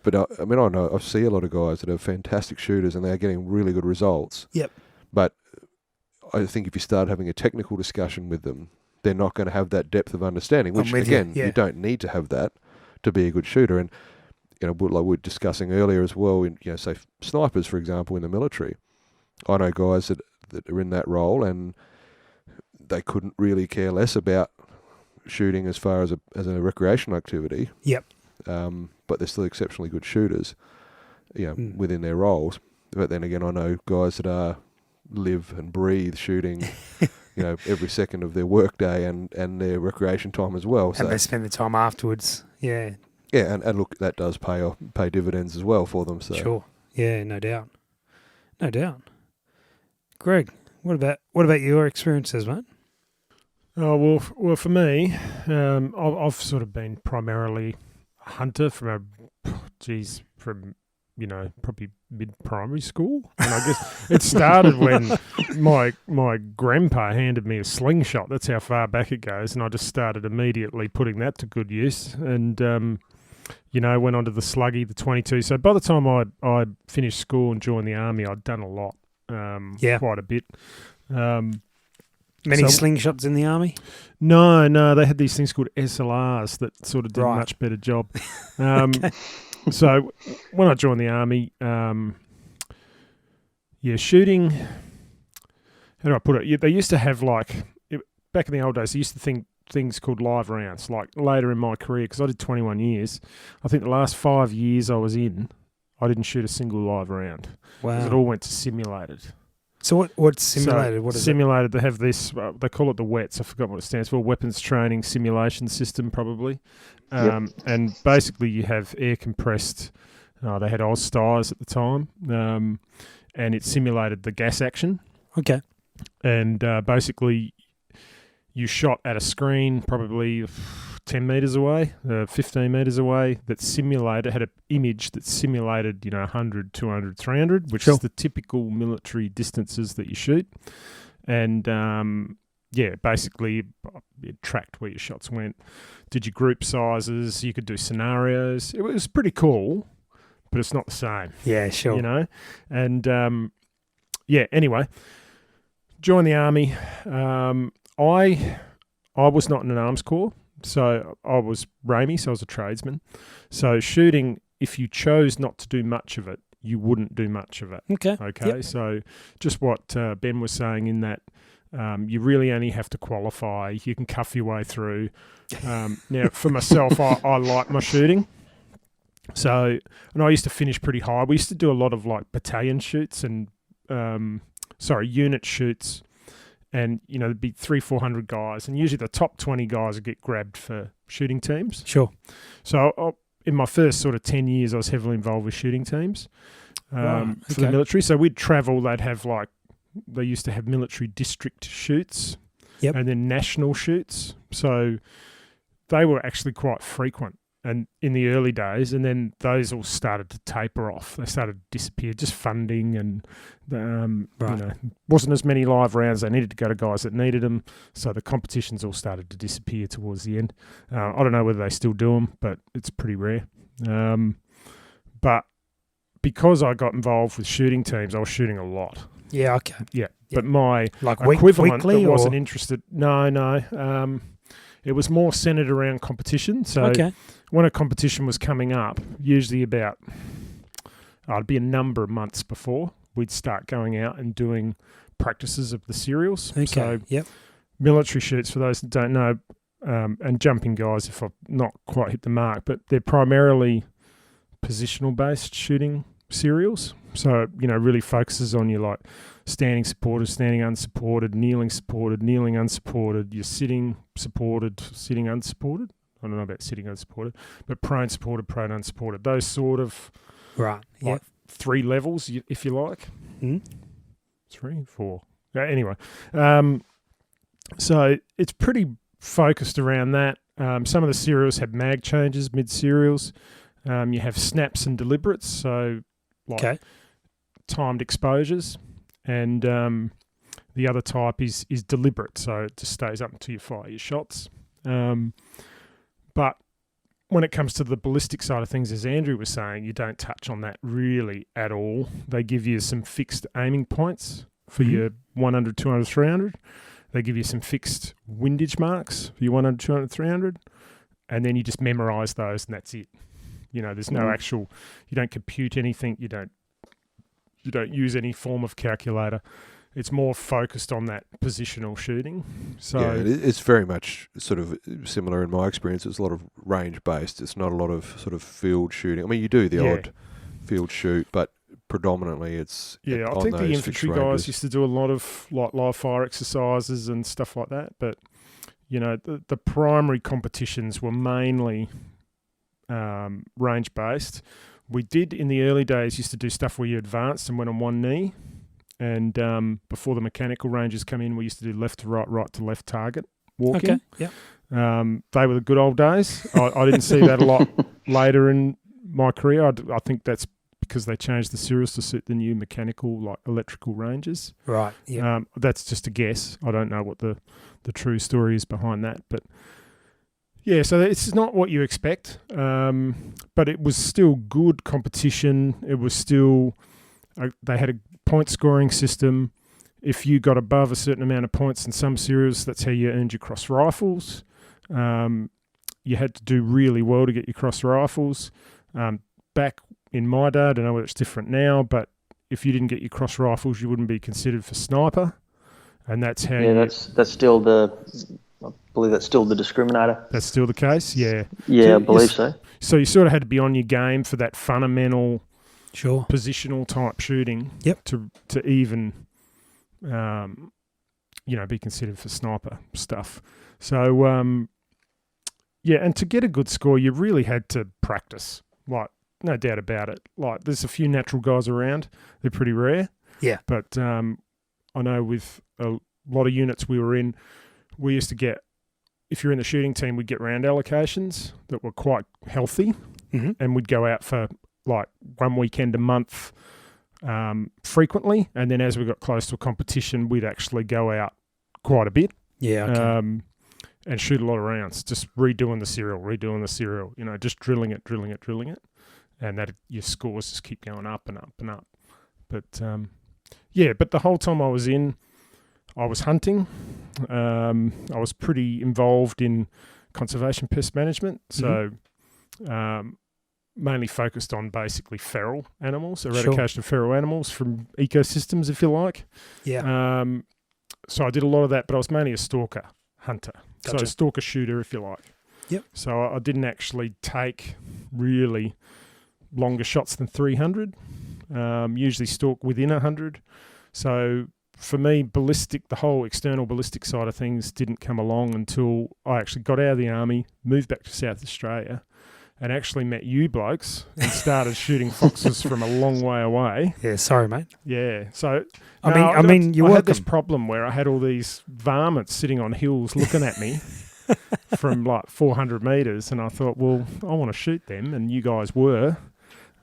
But I see a lot of guys that are fantastic shooters and they're getting really good results. Yep. But I think if you start having a technical discussion with them, they're not going to have that depth of understanding, which, again, you don't need to have that to be a good shooter. And, like we were discussing earlier as well, in, say, snipers, for example, in the military. I know guys that are in that role and they couldn't really care less about shooting as far as a recreational activity. Yep. But they're still exceptionally good shooters, within their roles. But then again, I know guys that live and breathe shooting, every second of their work day and their recreation time as well. And they spend the time afterwards. Yeah. Yeah, and look, that does pay dividends as well for them. So. Sure. Yeah, no doubt. No doubt. Greg, what about your experiences, mate? Oh, well, for me, I've sort of been primarily a hunter from probably mid-primary school. And I guess it started when my grandpa handed me a slingshot. That's how far back it goes. And I just started immediately putting that to good use. And, went on to the sluggy, the 22. So by the time I finished school and joined the army, I'd done a lot, quite a bit. Many slingshots in the army? No, they had these things called SLRs that sort of did a much better job. Okay. So when I joined the army, shooting, how do I put it? They used to have back in the old days, they used to think things called live rounds. Like later in my career, because I did 21 years, I think the last 5 years I was in, I didn't shoot a single live round. Wow. Because it all went to simulated. So what's simulated? So what is simulated? They have this. They call it the WETS. I forgot what it stands for. Weapons Training Simulation System, probably. And basically, you have air compressed. They had Oz-Stars at the time, and it simulated the gas action. Okay. And basically, you shot at a screen, probably 10 metres away, 15 metres away, that had an image that simulated, 100, 200, 300, which is the typical military distances that you shoot. And, basically it tracked where your shots went. Did your group sizes? You could do scenarios. It was pretty cool, but it's not the same. Yeah, sure. And, anyway, joined the army. I was not in an arms corps. So I was Ramey, so I was a tradesman. So shooting, if you chose not to do much of it, you wouldn't do much of it. Okay. Yep. So just what Ben was saying in that you really only have to qualify. You can cuff your way through. Now, for myself, I like my shooting. So, and I used to finish pretty high. We used to do a lot of battalion shoots and, unit shoots. And, there'd be 300-400 guys. And usually the top 20 guys would get grabbed for shooting teams. Sure. So in my first sort of 10 years, I was heavily involved with shooting teams for the military. So we'd travel. They'd have they used to have military district shoots. Yep. And then national shoots. So they were actually quite frequent. And in the early days, and then those all started to taper off. They started to disappear, just funding and, wasn't as many live rounds. They needed to go to guys that needed them. So the competitions all started to disappear towards the end. I don't know whether they still do them, but it's pretty rare. But because I got involved with shooting teams, I was shooting a lot. Yeah, okay. Yeah, but my equivalent weekly that wasn't interested. No. It was more centered around competition. So when a competition was coming up, usually it'd be a number of months before, we'd start going out and doing practices of the serials. Okay. So yep. military shoots, for those that don't know, and jumping guys, if I've not quite hit the mark, but they're primarily positional-based shooting serials. So, really focuses on your like standing supported, standing unsupported, kneeling supported, kneeling unsupported, you're sitting supported, sitting unsupported. I don't know about sitting unsupported, but prone supported, prone unsupported. Those sort of Right. like 3 levels, if you like. Mm. 3, 4. Anyway, so it's pretty focused around that. Some of the serials have mag changes mid-serials. You have snaps and deliberates, so like timed exposures. And the other type is deliberate, so it just stays up until you fire your shots. But when it comes to the ballistic side of things, as Andrew was saying, you don't touch on that really at all. They give you some fixed aiming points for your 100, 200, 300. They give you some fixed windage marks for your 100, 200, 300. And then you just memorise those and that's it. There's no actual, you don't compute anything, you don't use any form of calculator. It's more focused on that positional shooting. So yeah, it's very much sort of similar in my experience. It's a lot of range-based. It's not a lot of sort of field shooting. I mean, you do the odd field shoot, but predominantly it's I think the infantry guys used to do a lot of like live fire exercises and stuff like that. But, the primary competitions were mainly range-based. We did, in the early days, used to do stuff where you advanced and went on one knee. And before the mechanical ranges come in, we used to do left to right, right to left target walking. Okay, yeah. They were the good old days. I didn't see that a lot later in my career. I think that's because they changed the serials to suit the new mechanical, like electrical ranges. Right, yeah. That's just a guess. I don't know what the true story is behind that. But, yeah, so it's not what you expect. But it was still good competition. It was still... they had a point scoring system. If you got above a certain amount of points in some serials, that's how you earned your cross rifles. You had to do really well to get your cross rifles. Back in my day, I don't know whether it's different now, but if you didn't get your cross rifles, you wouldn't be considered for sniper. And that's how that's still I believe that's still the discriminator. That's still the case, yeah. Yeah, I believe so. So you sort of had to be on your game for that fundamental... Sure. Positional type shooting. Yep. To even, be considered for sniper stuff. So, and to get a good score, you really had to practice. Like, no doubt about it. Like, there's a few natural guys around. They're pretty rare. Yeah. But I know with a lot of units we were in, we used to get, if you're in the shooting team, we'd get round allocations that were quite healthy, and we'd go out for like one weekend a month frequently, and then as we got close to a competition, we'd actually go out quite a bit. Yeah, okay. And shoot a lot of rounds, just redoing the serial, just drilling it, and that your scores just keep going up and up and up. But but the whole time I was in, I was hunting. I was pretty involved in conservation pest management, so mainly focused on basically feral animals, eradication of feral animals from ecosystems, if you like. Yeah. So I did a lot of that, but I was mainly a stalker hunter. Gotcha. So a stalker shooter, if you like. Yep. So I didn't actually take really longer shots than 300. Usually stalk within 100. So for me, the whole external ballistic side of things didn't come along until I actually got out of the army, moved back to South Australia, and actually met you blokes and started shooting foxes from a long way away. Yeah, sorry, mate. Yeah, so I mean, you're welcome. I had this problem where I had all these varmints sitting on hills looking at me from like 400 metres, and I thought, well, I want to shoot them, and you guys were,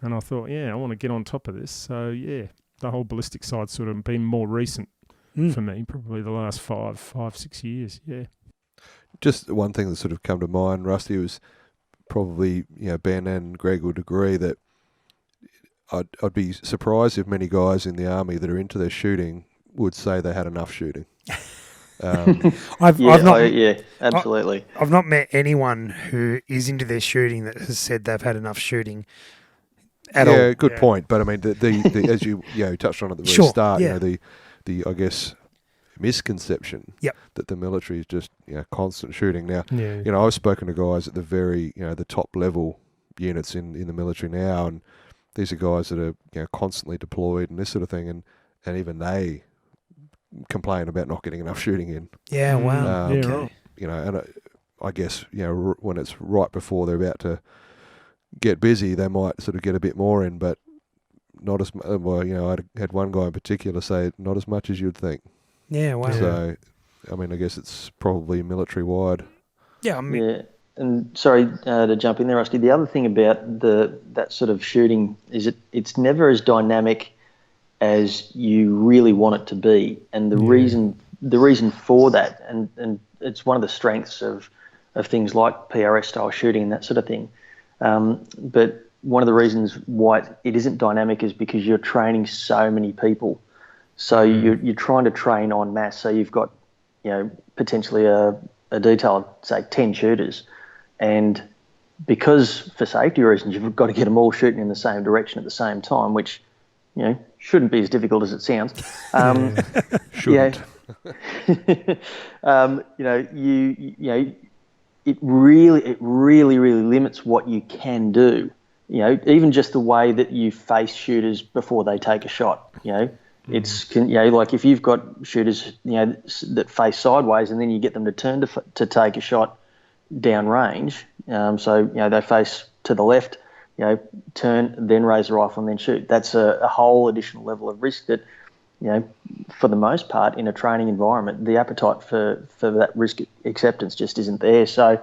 and I thought, I want to get on top of this. So the whole ballistic side's sort of been more recent for me, probably the last 5-6 years. Yeah. Just one thing that sort of come to mind, Rusty, was probably, Ben and Greg would agree that I'd be surprised if many guys in the army that are into their shooting would say they had enough shooting. Absolutely. I've not met anyone who is into their shooting that has said they've had enough shooting at all. Yeah, good point. But I mean, the as you touched on at the very start, I guess, misconception that the military is just constant shooting. Now, I've spoken to guys at the very the top level units in the military now, and these are guys that are constantly deployed and this sort of thing, and even they complain about not getting enough shooting in. Yeah, wow. Right. And I guess when it's right before they're about to get busy, they might sort of get a bit more in, but not as well. I had one guy in particular say not as much as you'd think. Yeah, wow. So, I mean, I guess it's probably military wide. Yeah, I mean, Yeah, and sorry to jump in there, Rusty. The other thing about that sort of shooting is it's never as dynamic as you really want it to be, and the reason for that, and it's one of the strengths of things like PRS style shooting and that sort of thing. But one of the reasons why it isn't dynamic is because you're training so many people. So you're trying to train en masse. So you've got, potentially a detail of, say, 10 shooters. And because for safety reasons, you've got to get them all shooting in the same direction at the same time, which, shouldn't be as difficult as it sounds. Shouldn't. It really limits what you can do. Even just the way that you face shooters before they take a shot. It's like if you've got shooters that face sideways and then you get them to turn to take a shot down range. So they face to the left, turn, then raise the rifle and then shoot. That's a whole additional level of risk that, for the most part in a training environment, the appetite for that risk acceptance just isn't there. So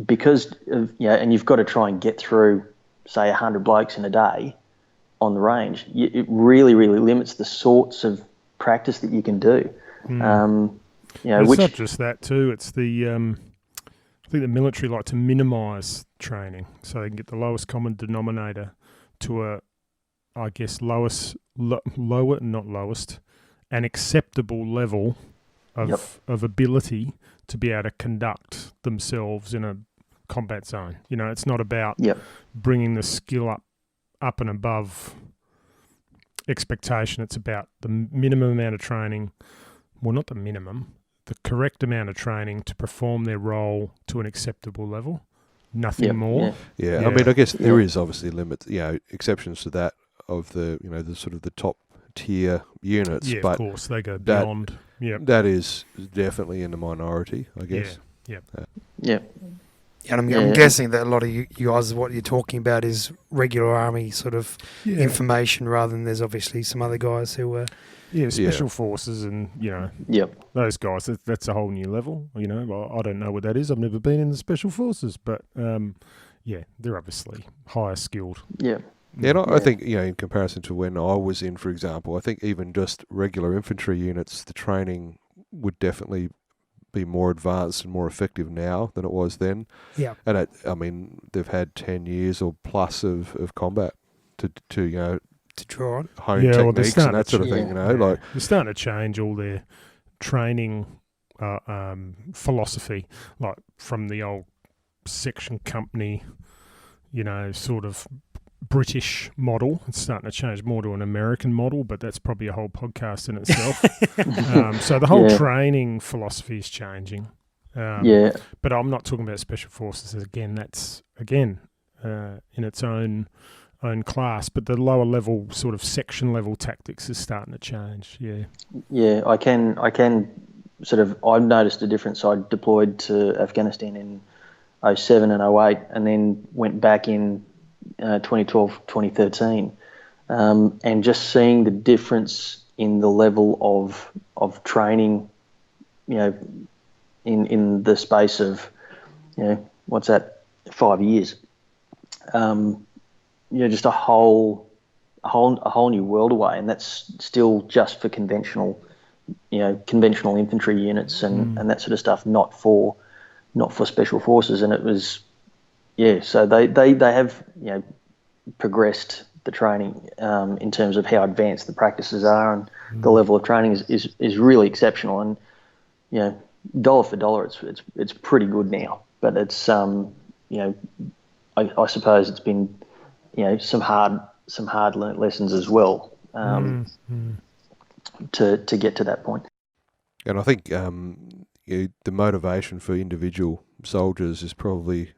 because of, and you've got to try and get through, say, 100 blokes in a day on the range, it really limits the sorts of practice that you can do. It's not just that too. It's the I think the military like to minimise training so they can get the lowest common denominator to an acceptable level of ability to be able to conduct themselves in a combat zone. It's not about bringing the skill up and above expectation. It's about the minimum amount of training. Well, not the minimum, the correct amount of training to perform their role to an acceptable level. Nothing more. Yeah. I mean, I guess there is obviously limits, exceptions to that of the, the sort of the top tier units. Yeah, but of course, they go beyond. Yeah, that is definitely in the minority, I guess. Yeah. And I'm guessing that a lot of you guys, what you're talking about is regular army sort of information, rather than there's obviously some other guys who are... special forces and, those guys, that's a whole new level. I don't know what that is. I've never been in the special forces, but, they're obviously higher skilled. Yeah. Yeah, and I think, in comparison to when I was in, for example, I think even just regular infantry units, the training would definitely be more advanced and more effective now than it was then. Yeah. And they've had 10 years or plus of combat to draw on. Hone techniques and that sort of thing, like they're starting to change all their training philosophy, like from the old section company, sort of British model. It's starting to change more to an American model, but that's probably a whole podcast in itself. So the whole training philosophy is changing. But I'm not talking about special forces. Again, that's in its own class, but the lower level sort of section level tactics is starting to change. I can sort of, I've noticed a difference. I deployed to Afghanistan in 2007 and 2008 and then went back in 2012, 2013, and just seeing the difference in the level of training, in the space of, what's that, 5 years, just a whole new world away, and that's still just for conventional infantry units and that sort of stuff, not for special forces. And it was, so they have progressed the training in terms of how advanced the practices are, and the level of training is really exceptional. And dollar for dollar, it's pretty good now. But it's I suppose it's been some hard learnt lessons as well. to get to that point. And I think the motivation for individual soldiers is probably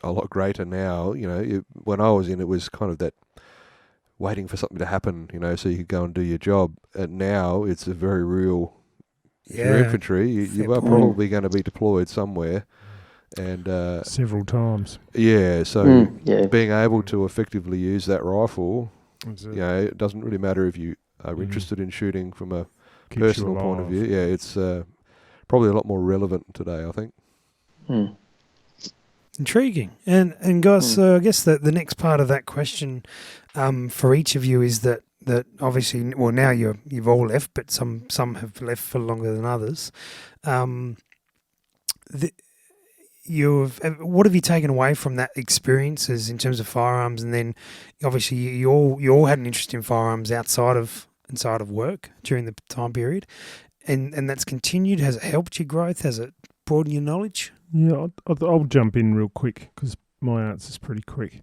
a lot greater now. When I was in, it was kind of that waiting for something to happen, so you could go and do your job. And now it's a very real. If you're infantry, you are probably going to be deployed somewhere, and several times. Yeah, so being able to effectively use that rifle, it doesn't really matter if you are interested in shooting from a personal point of view. Yeah, it's probably a lot more relevant today, I think. Intriguing. And guys, so I guess the next part of that question for each of you is that obviously, well, now you've all left, but some have left for longer than others. What have you taken away from that experiences in terms of firearms? And then obviously you all had an interest in firearms outside of work during the time period, and that's continued. Has it helped your growth? Has it broadened your knowledge? Yeah, I'll jump in real quick because my answer's pretty quick.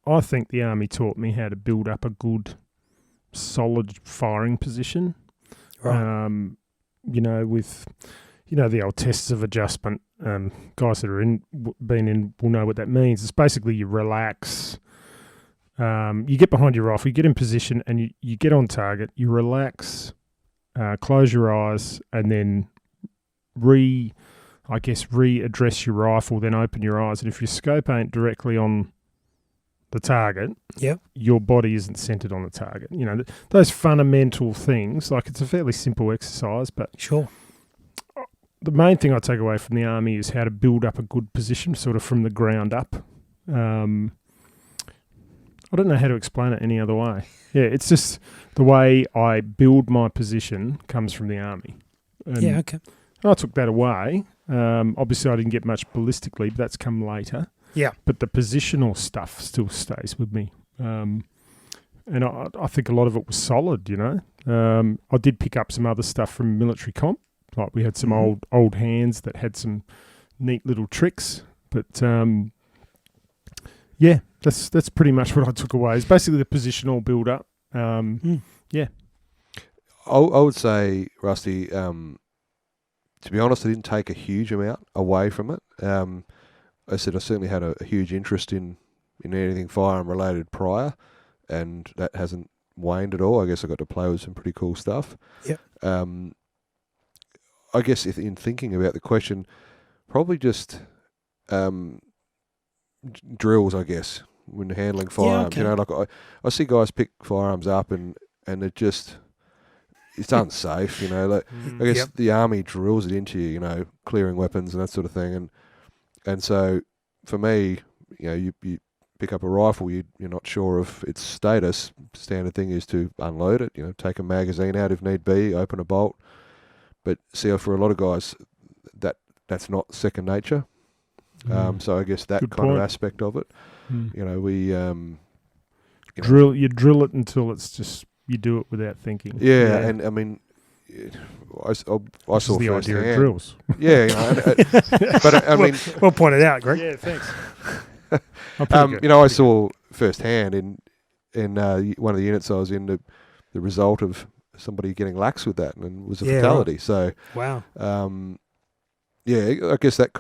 I think the Army taught me how to build up a good, solid firing position. Right. With the old tests of adjustment. Guys that are been in will know what that means. It's basically you relax. You get behind your rifle, you get in position, and you get on target. You relax, close your eyes, and then readdress your rifle. Then open your eyes, and if your scope ain't directly on the target, your body isn't centered on the target. Those fundamental things. Like, it's a fairly simple exercise, but sure. The main thing I take away from the Army is how to build up a good position, sort of from the ground up. I don't know how to explain it any other way. Yeah, it's just the way I build my position comes from the Army. And okay. I took that away. Obviously, I didn't get much ballistically, but that's come later. Yeah. But the positional stuff still stays with me. And I think a lot of it was solid, I did pick up some other stuff from military comp. Like, we had some old hands that had some neat little tricks. But, that's pretty much what I took away. It's basically the positional build-up. Yeah. I would say, Rusty, to be honest, I didn't take a huge amount away from it. I said I certainly had a huge interest in anything firearm related prior, and that hasn't waned at all. I guess I got to play with some pretty cool stuff. Yep. I guess in thinking about the question, probably just drills, I guess, when handling firearms. Yeah, okay. Like I see guys pick firearms up and it's unsafe, I guess the Army drills it into you, clearing weapons and that sort of thing. And so for me, you pick up a rifle, you're not sure of its status. Standard thing is to unload it, take a magazine out if need be, open a bolt. But see, for a lot of guys, that's not second nature. So I guess that Good kind point. of aspect of it, we drill it until it's just you do it without thinking. Yeah, and I mean, I saw the firsthand. idea of drills. Yeah, but I mean, well pointed out, Greg. Yeah, thanks. I saw firsthand in one of the units I was in the result of somebody getting lax with that, and it was a fatality. Right. So wow. I guess that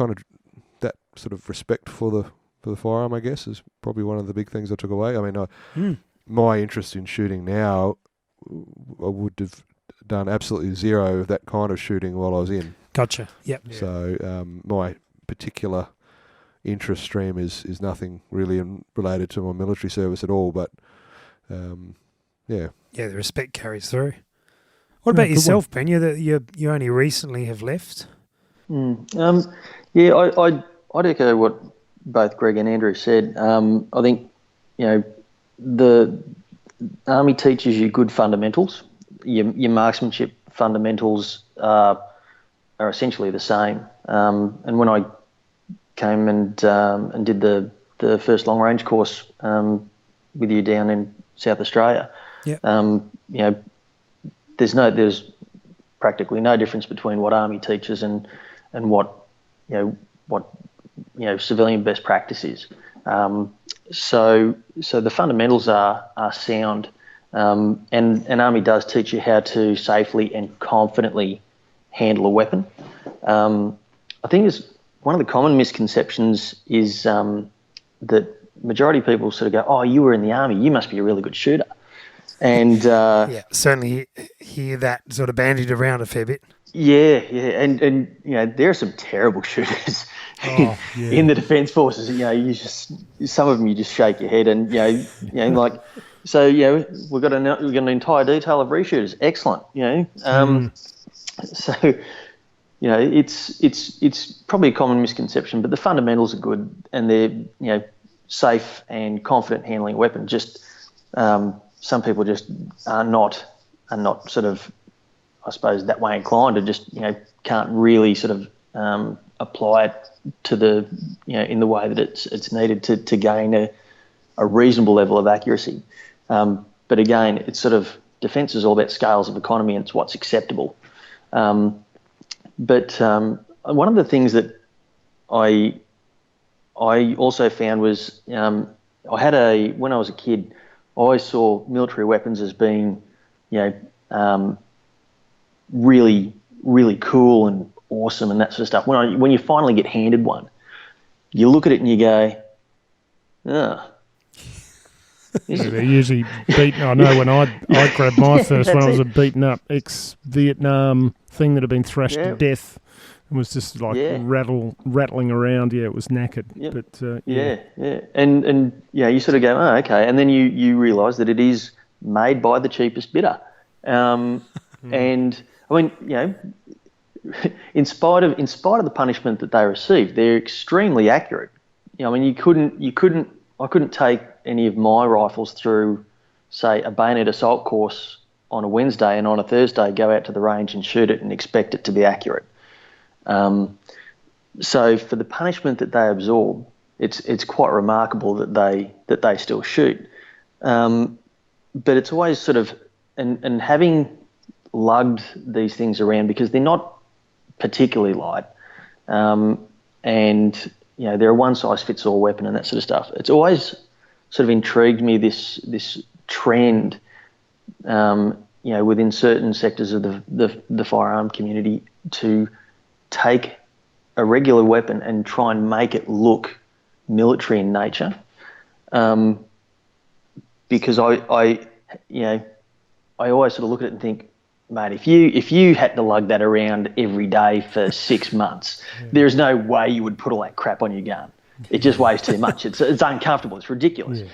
sort of respect for the firearm, I guess, is probably one of the big things I took away. I mean, my interest in shooting now, I would have done absolutely zero of that kind of shooting while I was in. Gotcha. Yep. Yeah. So my particular interest stream is nothing really related to my military service at all. But the respect carries through. What about yourself, Ben? You only recently have left. I'd echo what both Greg and Andrew said. I think the Army teaches you good fundamentals. Your marksmanship fundamentals are essentially the same. And when I came and did the first long range course with you down in South Australia, there's practically no difference between what Army teaches and what civilian best practice is. So the fundamentals are sound. And Army does teach you how to safely and confidently handle a weapon. I think one of the common misconceptions is that majority of people sort of go, "Oh, you were in the Army, you must be a really good shooter." And yeah, certainly hear that sort of bandied around a fair bit. Yeah, and there are some terrible shooters in the Defence Forces. Some of them you just shake your head, and like, so we've got an entire detail of reshooters. Excellent, So it's probably a common misconception, but the fundamentals are good, and they're safe and confident handling a weapon. Just some people just are not sort of, I suppose, that way inclined, to just can't really sort of apply it to the in the way that it's needed to gain a reasonable level of accuracy. But again, it's sort of, defence is all about scales of economy, and it's what's acceptable. But one of the things that I also found was when I was a kid, I always saw military weapons as being really, really cool and awesome and that sort of stuff. When you finally get handed one, you look at it and you go, oh. They're usually beaten. I know when I grabbed my first one, I was a beaten up ex-Vietnam thing that had been thrashed to death and was just like rattling around. Yeah, it was knackered. Yep. But yeah. And you sort of go, oh, okay. And then you realise that it is made by the cheapest bidder. And I mean, in spite of the punishment that they received, they're extremely accurate. I mean, I couldn't take any of my rifles through, say, a bayonet assault course on a Wednesday, and on a Thursday go out to the range and shoot it and expect it to be accurate. So for the punishment that they absorb, it's quite remarkable that they still shoot. But it's always sort of, and having lugged these things around, because they're not particularly light, and they're a one-size-fits-all weapon and that sort of stuff. It's always sort of intrigued me, this trend, within certain sectors of the firearm community, to take a regular weapon and try and make it look military in nature. Because I always sort of look at it and think, mate, if you had to lug that around every day for 6 months, there's no way you would put all that crap on your gun. It just weighs too much. It's uncomfortable. It's ridiculous.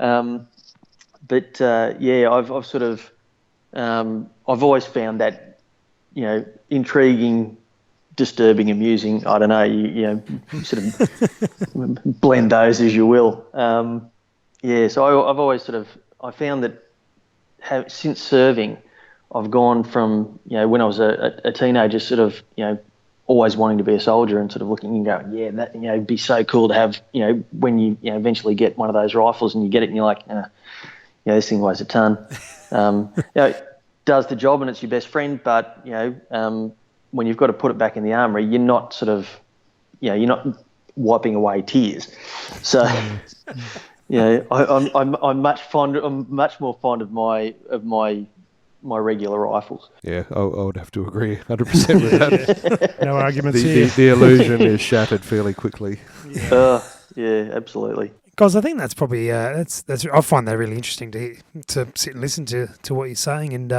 Yeah. I've sort of I've always found that intriguing, disturbing, amusing. I don't know. You sort of blend those as you will. So I've always I found that since serving, I've gone from, when I was a teenager, sort of, always wanting to be a soldier and sort of looking and going, that, it'd be so cool to have, when you, eventually get one of those rifles and you get it and you're like, this thing weighs a ton. It does the job and it's your best friend, but, when you've got to put it back in the armoury, you're not sort of, you're not wiping away tears. So, I'm much more fond of my regular rifles. Yeah, I would have to agree 100% with that. No arguments here. The illusion is shattered fairly quickly. Yeah, absolutely. Guys, I think that's probably that's. I find that really interesting to sit and listen to what you're saying, and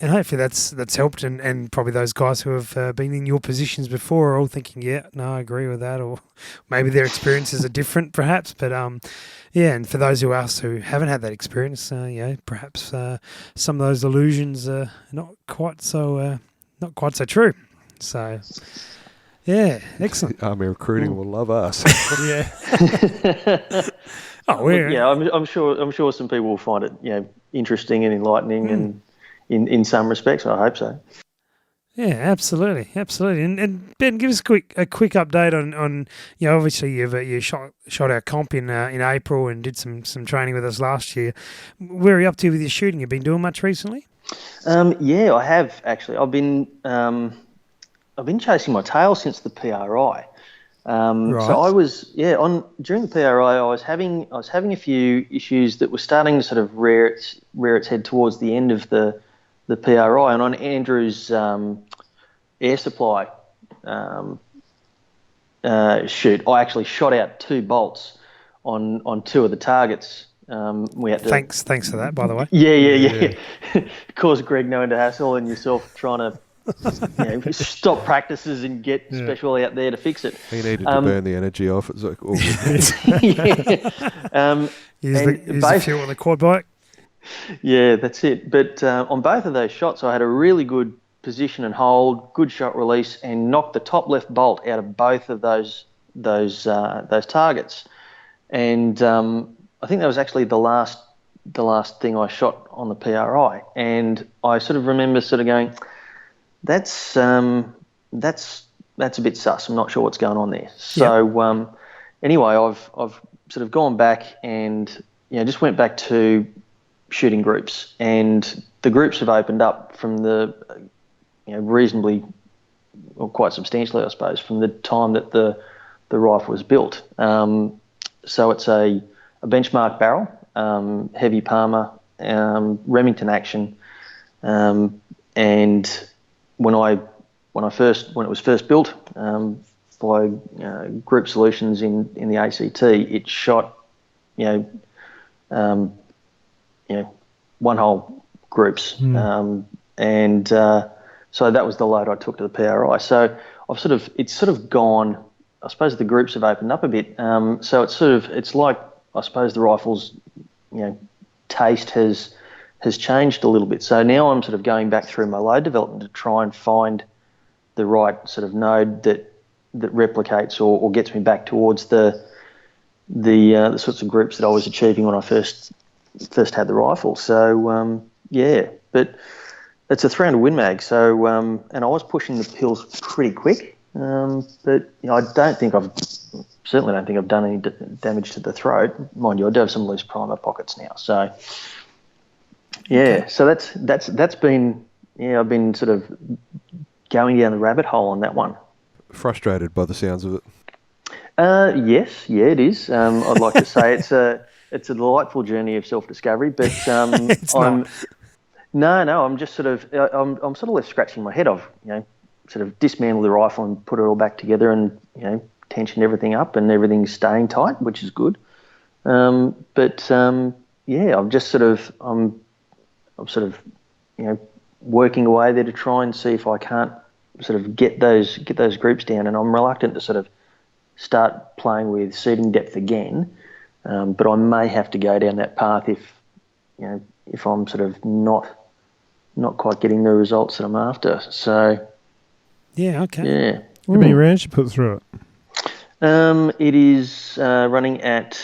hopefully that's helped, and probably those guys who have been in your positions before are all thinking, I agree with that, or maybe their experiences are different, perhaps, but and for those who haven't had that experience, perhaps some of those illusions are not quite so true. So, excellent. Army recruiting will love us. I'm sure some people will find it interesting and enlightening, and in some respects, I hope so. Yeah, absolutely. And Ben, give us a quick update on obviously you shot our comp in April and did some training with us last year. Where are you up to with your shooting? You've been doing much recently? I have actually. I've been chasing my tail since the PRI. Right. So I was during the PRI I was having a few issues that were starting to sort of rear its head towards the end of the PRI, and on Andrew's air supply shoot, I actually shot out 2 bolts on 2 of the targets. We had to, thanks for that, by the way. Yeah. Caused Greg no end of hassle and yourself trying to stop practices and get special out there to fix it. He needed to burn the energy off. It's like all good. Use the fuel on the quad bike. Yeah, that's it. But on both of those shots, I had a really good position and hold, good shot release, and knocked the top left bolt out of both of those targets. And I think that was actually the last thing I shot on the PRI. And I sort of remember sort of going, that's a bit sus. I'm not sure what's going on there. So anyway, I've sort of gone back and just went back to shooting groups, and the groups have opened up from the reasonably, or quite substantially, I suppose, from the time that the rifle was built. So it's a benchmark barrel, heavy Palmer, Remington action, and when it was first built by Group Solutions in the ACT, it shot one hole groups, and so that was the load I took to the PRI. So it's sort of gone. I suppose the groups have opened up a bit. So it's like, I suppose, the rifle's taste has changed a little bit. So now I'm sort of going back through my load development to try and find the right sort of node that replicates or gets me back towards the sorts of groups that I was achieving when I first had the rifle. So but it's a 300 Win Mag. So and I was pushing the pills pretty quick. But I certainly don't think I've done any damage to the throat. Mind you, I do have some loose primer pockets now. So so that's been I've been sort of going down the rabbit hole on that one. Frustrated by the sounds of it. Yes, it is. I'd like to say it's a delightful journey of self-discovery, but It's not. I'm just sort of I'm sort of left scratching my head. I've sort of dismantled the rifle and put it all back together, and tensioned everything up, and everything's staying tight, which is good. But I'm sort of working away there to try and see if I can't sort of get those groups down, and I'm reluctant to sort of start playing with seating depth again. But I may have to go down that path if I'm sort of not quite getting the results that I'm after. So okay. How many rounds you put through it? It is running at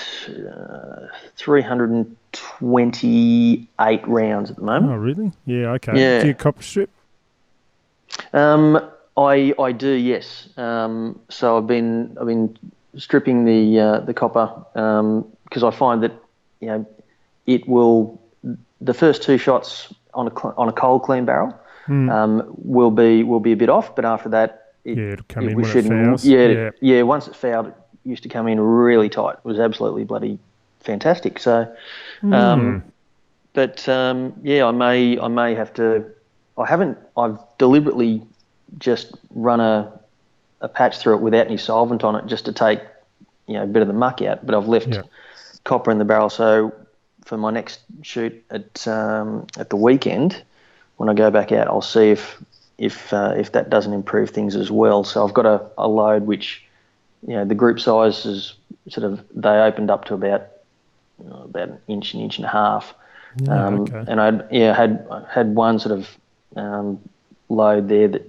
328 rounds at the moment. Oh, really? Yeah, okay. Yeah. Do you copper strip? I do, yes. So I've been stripping the copper because I find that it will, the first 2 shots on a cold clean barrel will be a bit off, but after that it'll come in when it fouls. Yeah. Once it fouled, it used to come in really tight. It was absolutely bloody fantastic. So, I may have to. I've deliberately just run a patch through it without any solvent on it, just to take a bit of the muck out. But I've left copper in the barrel. So for my next shoot at the weekend, when I go back out, I'll see if that doesn't improve things as well. So I've got a load which, the group size is sort of, they opened up to about an inch and a half. And I had one sort of load there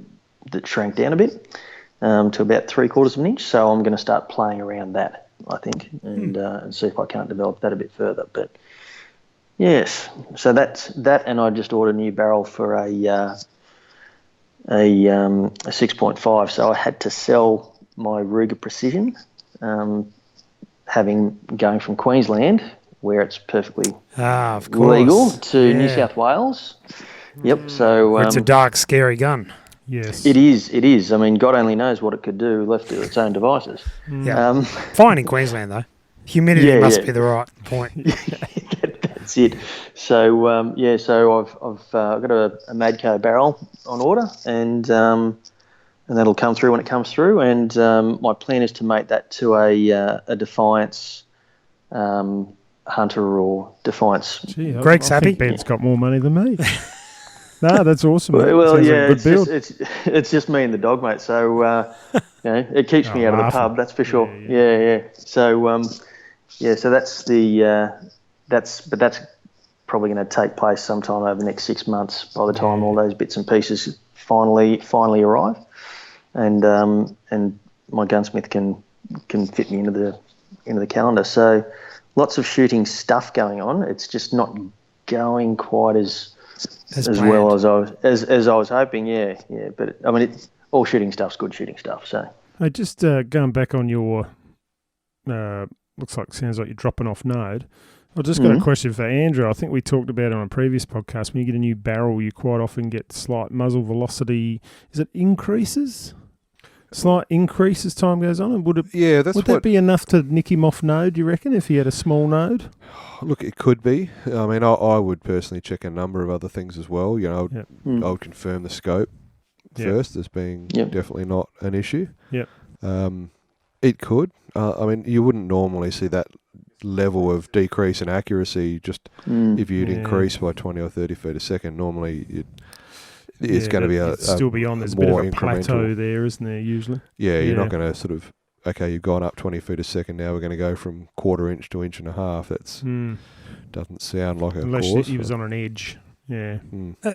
that shrank down a bit to about 3/4 of an inch. So I'm going to start playing around that, I think, and see if I can't develop that a bit further. But yes, so that's that. And I just ordered a new barrel for a 6.5. So I had to sell my Ruger Precision, going from Queensland, where it's perfectly legal, to New South Wales. Yep. So it's a dark, scary gun. Yes. It is. I mean, God only knows what it could do left to its own devices. Yeah. Fine in Queensland, though. Humidity must be the right point. That's it. So, I've got a Madco barrel on order, and that'll come through when it comes through. And my plan is to make that to a Defiance Hunter or Defiance. Gee, Greg's I happy. think Ben's got more money than me. No, that's awesome. Mate. Well, Sounds yeah, like a good build. it's just me and the dog, mate. So it keeps me out of the pub, that's for sure. Yeah. So so that's that's probably going to take place sometime over the next 6 months. By the time all those bits and pieces finally arrive, and my gunsmith can fit me into the calendar. So lots of shooting stuff going on. It's just not going quite as well as I was hoping. Yeah. But I mean, all shooting stuff's good shooting stuff. So just going back on your, sounds like you're dropping off node. I've just got a question for Andrew. I think we talked about it on a previous podcast. When you get a new barrel, you quite often get slight muzzle velocity. Is it increases? Slight increase as time goes on, and would that be enough to nick him off node? Do you reckon if he had a small node? Look, it could be. I mean, I would personally check a number of other things as well. You know, I would confirm the scope first as being definitely not an issue. Yep. It could. I mean, you wouldn't normally see that level of decrease in accuracy just if you'd increase by 20 or 30 feet a second. Normally, it's going to be still beyond. There's a bit of a plateau there, isn't there? Usually. Yeah, you're not going to sort of. Okay, you've gone up 20 feet a second. Now we're going to go from 1/4 inch to 1.5 inches. That's doesn't sound like a unless cause. He was on an edge. Yeah.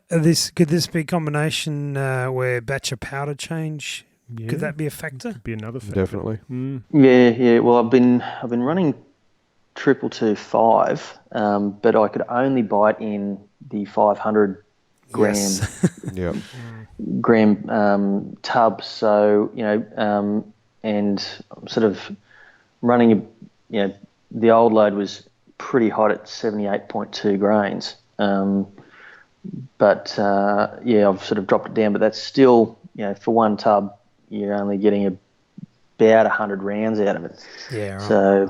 Could this be a combination where batch of powder change? Yeah. Could that be a factor? Could be another factor. Definitely. Yeah. Well, I've been running 225, but I could only buy it in the 500 gram gram tub. So and I'm sort of running the old load was pretty hot at 78.2 grains. But I've sort of dropped it down, but that's still, for one tub, you're only getting about 100 rounds out of it. Yeah. Right. So,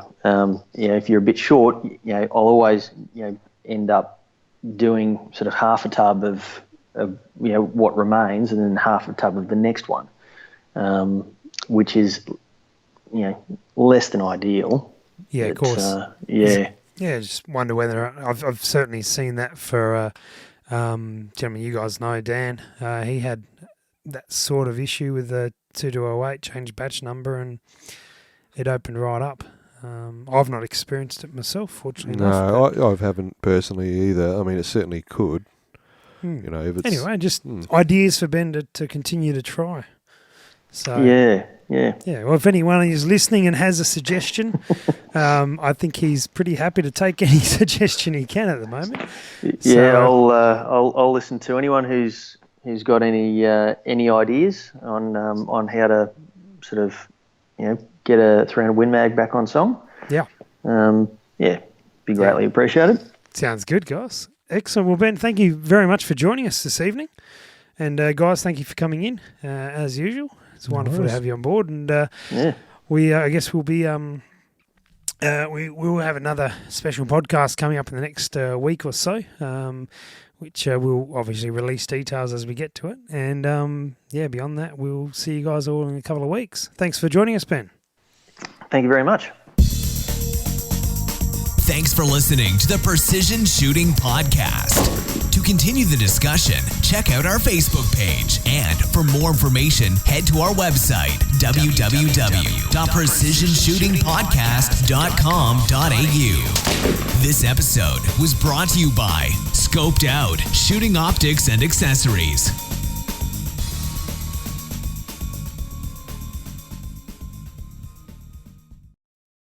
if you're a bit short, I'll always, end up doing sort of half a tub of what remains and then half a tub of the next one, which is, less than ideal. Yeah, of course. Just wonder whether I've certainly seen that for gentlemen. You guys know Dan. He had that sort of issue with the 2208 change batch number, and it opened right up. I've not experienced it myself, fortunately. No, I haven't personally either. I mean, it certainly could. If it's, anyway, just ideas for Ben to continue to try. So yeah. Well, if anyone is listening and has a suggestion, I think he's pretty happy to take any suggestion he can at the moment. I'll listen to anyone who's got any ideas on how to sort of get a 300 Win Mag back on song. Yeah. Be greatly appreciated. Sounds good, guys. Excellent. Well, Ben, thank you very much for joining us this evening, and guys, thank you for coming in as usual. It's wonderful to have you on board, and I guess we'll be we will have another special podcast coming up in the next week or so, which we'll obviously release details as we get to it, and beyond that, we'll see you guys all in a couple of weeks. Thanks for joining us, Ben. Thank you very much. Thanks for listening to the Precision Shooting Podcast. To continue the discussion, check out our Facebook page. And for more information, head to our website, www.precisionshootingpodcast.com.au. This episode was brought to you by Scoped Out Shooting Optics and Accessories.